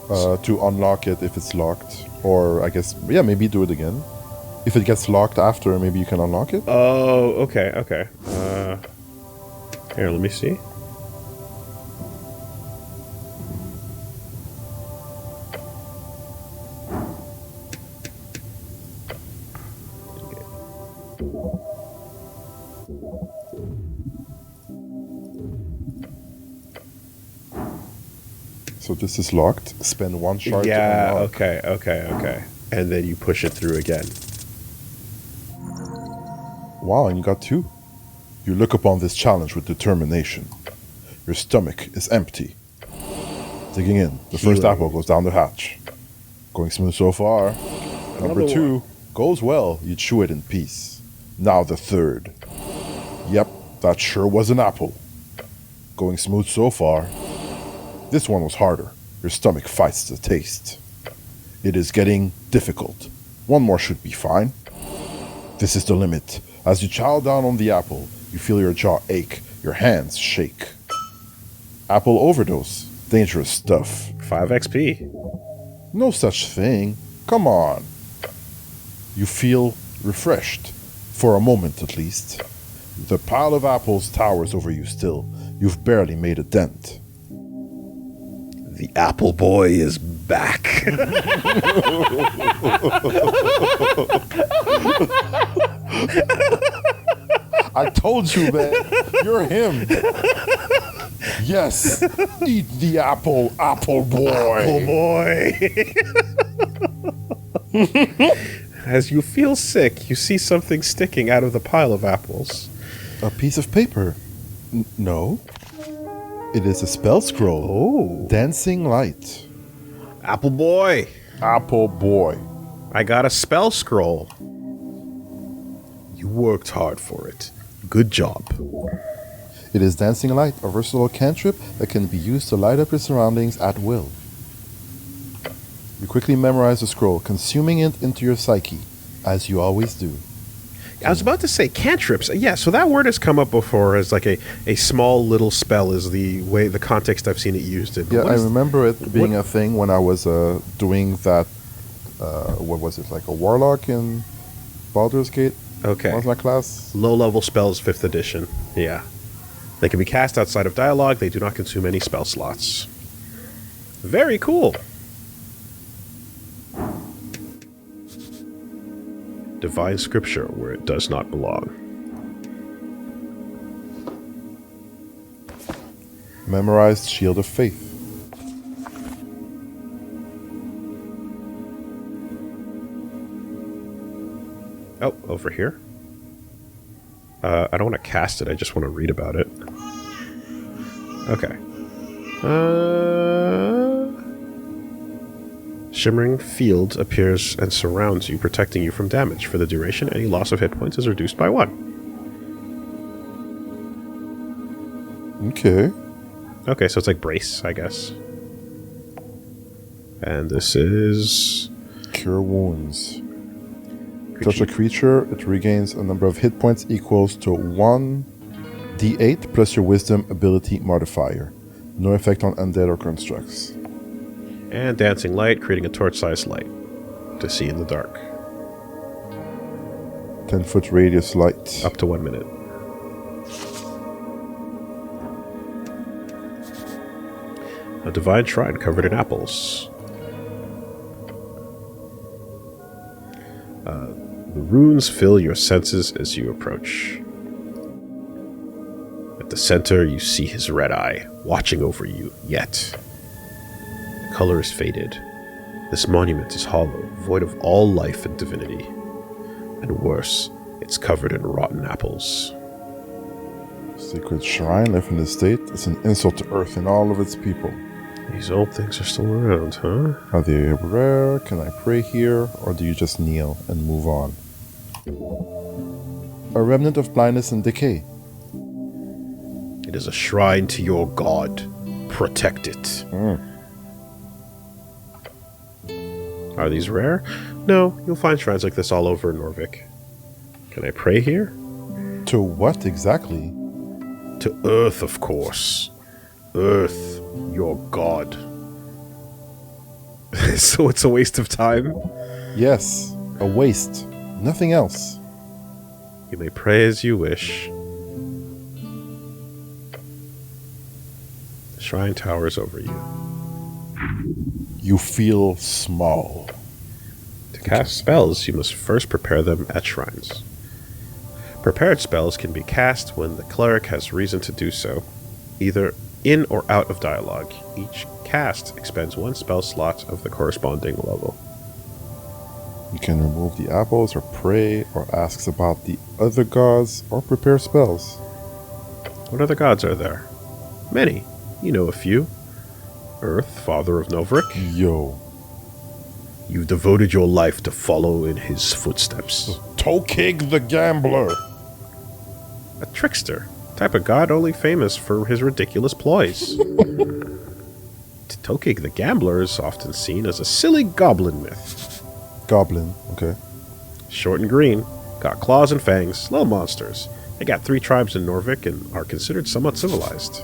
To unlock it if it's locked. Or I guess, yeah, maybe do it again. If it gets locked after, maybe you can unlock it. Oh, okay, okay. Here, let me see. So this is locked. Spend one shard to Yeah, unlock. okay. And then you push it through again. Wow, and you got 2. You look upon this challenge with determination. Your stomach is empty. Digging in, the first Healing. apple goes down the hatch. Going smooth so far. Number Another 2 goes well. You chew it in peace. Now the third. Yep, that sure was an apple. Going smooth so far. This one was harder. Your stomach fights the taste. It is getting difficult. One more should be fine. This is the limit. As you chow down on the apple, you feel your jaw ache, your hands shake. Apple overdose. Dangerous stuff. 5 XP. No such thing. Come on. You feel refreshed. For a moment at least. The pile of apples towers over you still. You've barely made a dent. The Apple Boy is back. I told you, man. You're him. Yes. Eat the apple, Apple Boy. Apple Boy. As you feel sick, you see something sticking out of the pile of apples. A piece of paper. No. It is a spell scroll. Oh. Dancing light. Apple Boy. Apple Boy. I got a spell scroll. You worked hard for it. Good job. It is dancing light, a versatile cantrip that can be used to light up your surroundings at will. You quickly memorize the scroll, consuming it into your psyche, as you always do. I was about to say cantrips. Yeah, so that word has come up before as like a small little spell is the way, the context I've seen it used in. Yeah, I remember it being a thing when I was doing that, what was it, like a warlock in Baldur's Gate? Okay. What was my class? Low-level spells, 5th edition. Yeah. They can be cast outside of dialogue. They do not consume any spell slots. Very cool. Divine scripture where it does not belong. Memorized Shield of Faith. Oh, over here? I don't want to cast it, I just want to read about it. Okay. Shimmering field appears and surrounds you, protecting you from damage. For the duration, any loss of hit points is reduced by 1. Okay. Okay, so it's like brace, I guess. And this is... Cure wounds. Touch a creature, it regains a number of hit points equals to 1d8 plus your wisdom ability modifier. No effect on undead or constructs. And dancing light, creating a torch-sized light to see in the dark. 10-foot radius light. Up to 1 minute. A divine shrine covered in apples. The runes fill your senses as you approach. At the center, you see his red eye, watching over you, yet. The color is faded. This monument is hollow, void of all life and divinity. And worse, it's covered in rotten apples. Sacred shrine left in this state is an insult to Earth and all of its people. These old things are still around, huh? Are they rare? Can I pray here? Or do you just kneel and move on? A remnant of blindness and decay. It is a shrine to your god. Protect it. Are these rare? No, you'll find shrines like this all over Norvik. Can I pray here? To what exactly? To Earth, of course. Earth, your god. So it's a waste of time? Yes, a waste. Nothing else. You may pray as you wish. The shrine towers over you. You feel small. To cast spells, you must first prepare them at shrines. Prepared spells can be cast when the cleric has reason to do so, either in or out of dialogue. Each cast expends one spell slot of the corresponding level. You can remove the apples or pray or ask about the other gods or prepare spells. What other gods are there? Many. You know a few. Earth, father of Novrik. Yo. You've devoted your life to follow in his footsteps. Tokig the Gambler. A trickster. Type of god only famous for his ridiculous ploys. Tokig the Gambler is often seen as a silly goblin myth. Goblin, okay. Short and green, got claws and fangs, little monsters. They got 3 tribes in Norvik and are considered somewhat civilized.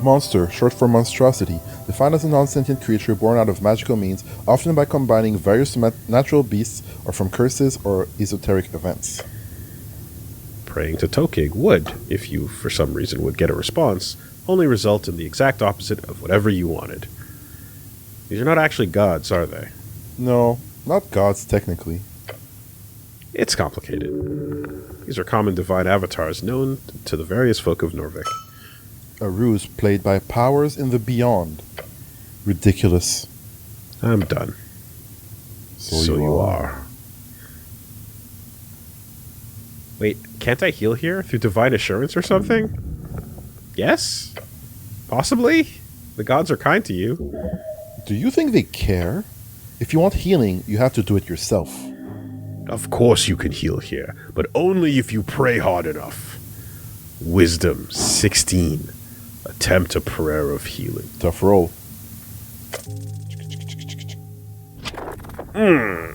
Monster, short for monstrosity, defined as a non-sentient creature born out of magical means, often by combining various natural beasts or from curses or esoteric events. Praying to Tokig would, if you for some reason would get a response, only result in the exact opposite of whatever you wanted. These are not actually gods, are they? No, not gods technically. It's complicated. These are common divine avatars known to the various folk of Norvik. A ruse played by powers in the beyond. Ridiculous. I'm done. So you are. Wait, can't I heal here through divine assurance or something? Yes? Possibly? The gods are kind to you. Do you think they care? If you want healing, you have to do it yourself. Of course you can heal here, but only if you pray hard enough. Wisdom 16. Attempt a prayer of healing. Tough roll. You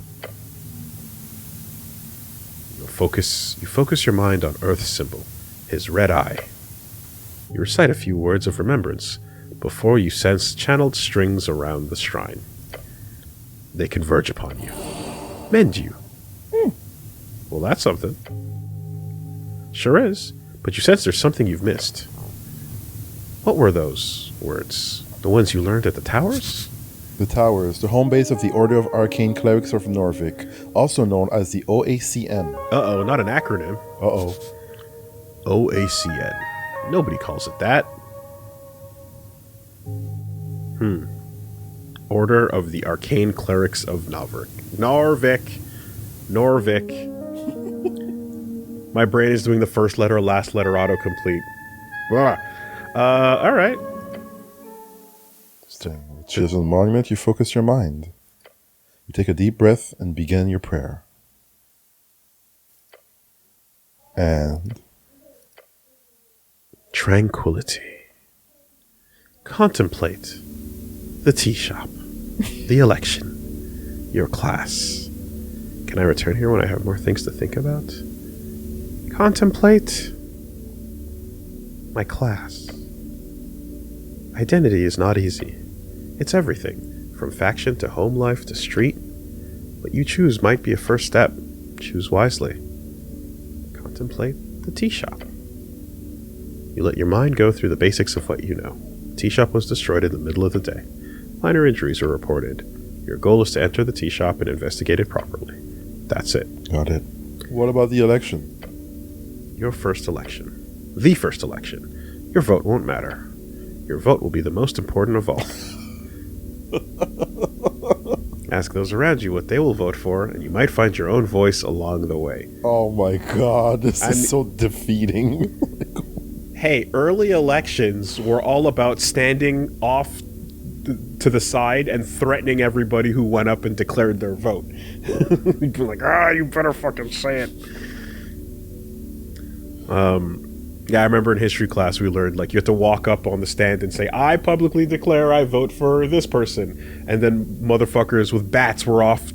focus your mind on Earth's symbol, his red eye. You recite a few words of remembrance before you sense channeled strings around the shrine. They converge upon you. Mend you. Well, that's something. Sure is, but you sense there's something you've missed. What were those words? The ones you learned at the towers? The Towers, the home base of the Order of Arcane Clerics of Norvik, also known as the OACN. Uh-oh, not an acronym. Uh-oh. OACN. Nobody calls it that. Order of the Arcane Clerics of Norvik. Norvik. My brain is doing the first letter, last letter autocomplete. Alright. Staying with Chiseled Monument, you focus your mind. You take a deep breath and begin your prayer. And Tranquility. Contemplate. The tea shop. The election. Your class. Can I return here when I have more things to think about? Contemplate. My class. Identity is not easy. It's everything, from faction to home life to street. What you choose might be a first step. Choose wisely. Contemplate the tea shop. You let your mind go through the basics of what you know. The tea shop was destroyed in the middle of the day. Minor injuries are reported. Your goal is to enter the tea shop and investigate it properly. That's it. Got it. What about the election? Your first election. The first election. Your vote won't matter. Your vote will be the most important of all. Ask those around you what they will vote for, and you might find your own voice along the way. Oh my god, this is so defeating. Hey, early elections were all about standing off to the side and threatening everybody who went up and declared their vote. You'd be like, you better fucking say it. Yeah, I remember in history class we learned, like, you have to walk up on the stand and say, I publicly declare I vote for this person. And then motherfuckers with bats were off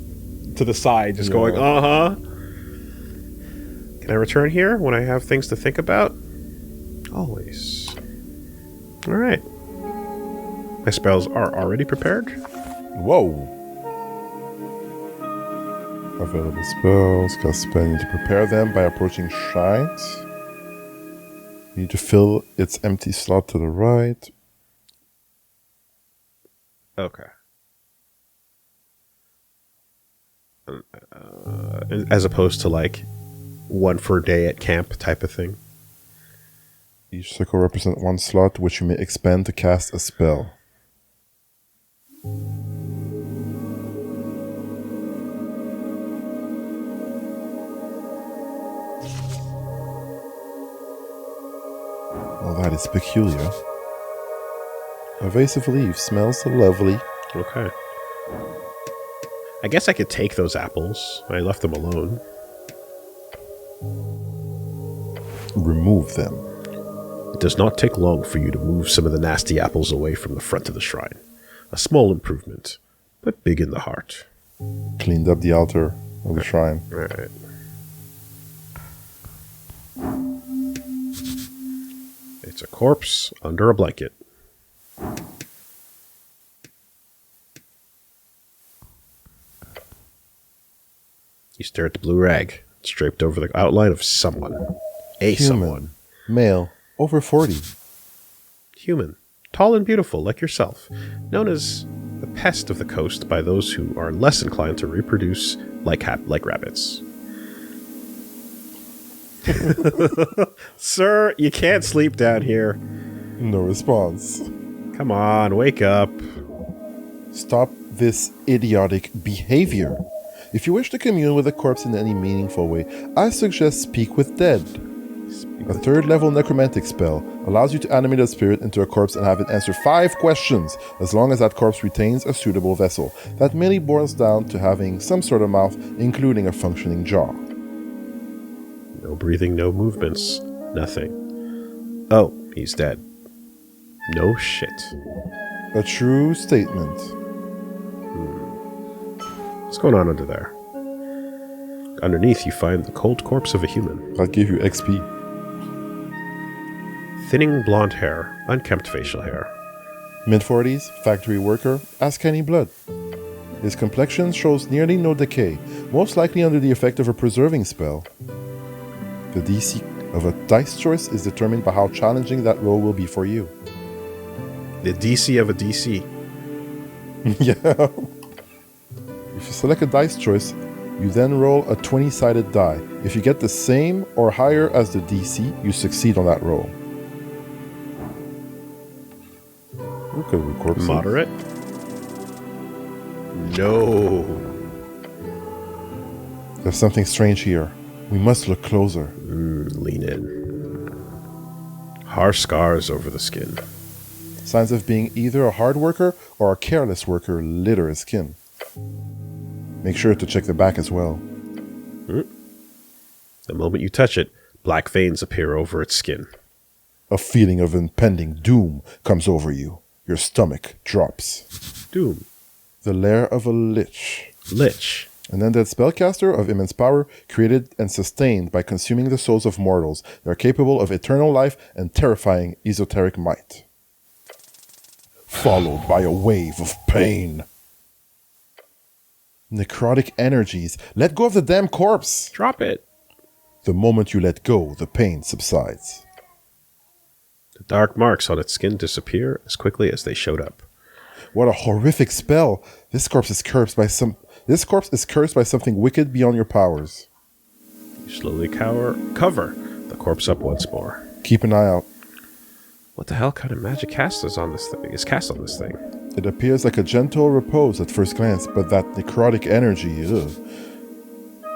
to the side just going, uh-huh. Can I return here when I have things to think about? Always. All right. My spells are already prepared. Whoa. Available spells. Cast spell. You need to prepare them by approaching shrines. You need to fill its empty slot to the right. Okay. As opposed to like one for a day at camp type of thing. Each circle represents one slot which you may expand to cast a spell. Well, that is peculiar. A vase of leaves smells lovely. Okay. I guess I could take those apples. I left them alone. Remove them. It does not take long for you to move some of the nasty apples away from the front of the shrine. A small improvement, but big in the heart. Cleaned up the altar of the shrine. Alright. It's a corpse under a blanket. You stare at the blue rag. It's draped over the outline of someone. Someone. Male. Over 40. Human. Tall and beautiful, like yourself. Known as the pest of the coast by those who are less inclined to reproduce like rabbits. Sir, you can't sleep down here. No response. Come on, wake up. Stop this idiotic behavior. If you wish to commune with a corpse in any meaningful way, I suggest Speak with Dead. A third-level necromantic spell allows you to animate a spirit into a corpse and have it answer 5 questions, as long as that corpse retains a suitable vessel. That merely boils down to having some sort of mouth, including a functioning jaw. No breathing, no movements, nothing. Oh, he's dead. No shit. A true statement. What's going on under there? Underneath, you find the cold corpse of a human. I'll give you XP. Thinning blonde hair, unkempt facial hair. Mid-40s, factory worker, ask any blood. His complexion shows nearly no decay, most likely under the effect of a preserving spell. The DC of a dice choice is determined by how challenging that roll will be for you. The DC of a DC. Yeah. If you select a dice choice, you then roll a 20-sided die. If you get the same or higher as the DC, you succeed on that roll. Look at the corpse. Moderate. No. There's something strange here. We must look closer. Lean in. Harsh scars over the skin. Signs of being either a hard worker or a careless worker litter his skin. Make sure to check the back as well. The moment you touch it, black veins appear over its skin. A feeling of impending doom comes over you. Your stomach drops. Doom. The lair of a lich. Lich. An undead spellcaster of immense power, created and sustained by consuming the souls of mortals. They are capable of eternal life and terrifying esoteric might. Followed by a wave of pain. Necrotic energies. Let go of the damn corpse. Drop it. The moment you let go, the pain subsides. The dark marks on its skin disappear as quickly as they showed up. What a horrific spell. This corpse is cursed by This corpse is cursed by something wicked beyond your powers. You slowly cover the corpse up once more. Keep an eye out. What the hell kind of magic cast is on this thing? It appears like a gentle repose at first glance, but that necrotic energy, ugh.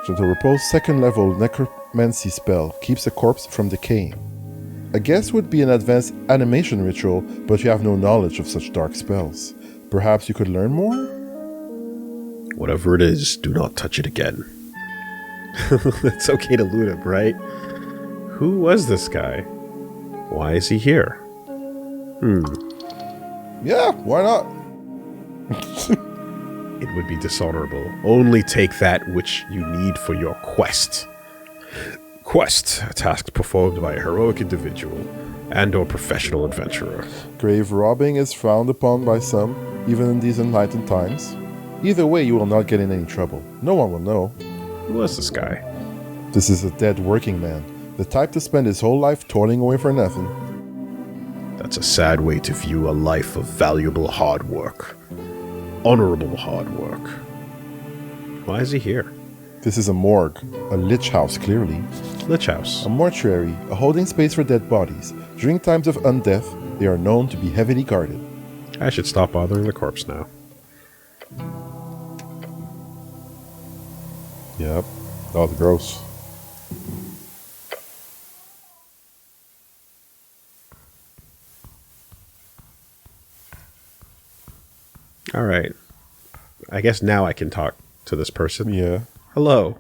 Gentle repose, second level necromancy spell, keeps the corpse from decaying. A guess would be an advanced animation ritual, but you have no knowledge of such dark spells. Perhaps you could learn more? Whatever it is, do not touch it again. It's okay to loot him, right? Who was this guy? Why is he here? Yeah, why not? It would be dishonorable. Only take that which you need for your quest. Quest, a task performed by a heroic individual and or professional adventurer. Grave robbing is frowned upon by some, even in these enlightened times. Either way, you will not get in any trouble. No one will know. Who was this guy? This is a dead working man, the type to spend his whole life toiling away for nothing. That's a sad way to view a life of valuable hard work. Honorable hard work. Why is he here? This is a morgue, a lich house clearly. Lich house. A mortuary, a holding space for dead bodies. During times of undeath, they are known to be heavily guarded. I should stop bothering the corpse now. Yep, that was gross. Alright. I guess now I can talk to this person. Yeah. Hello.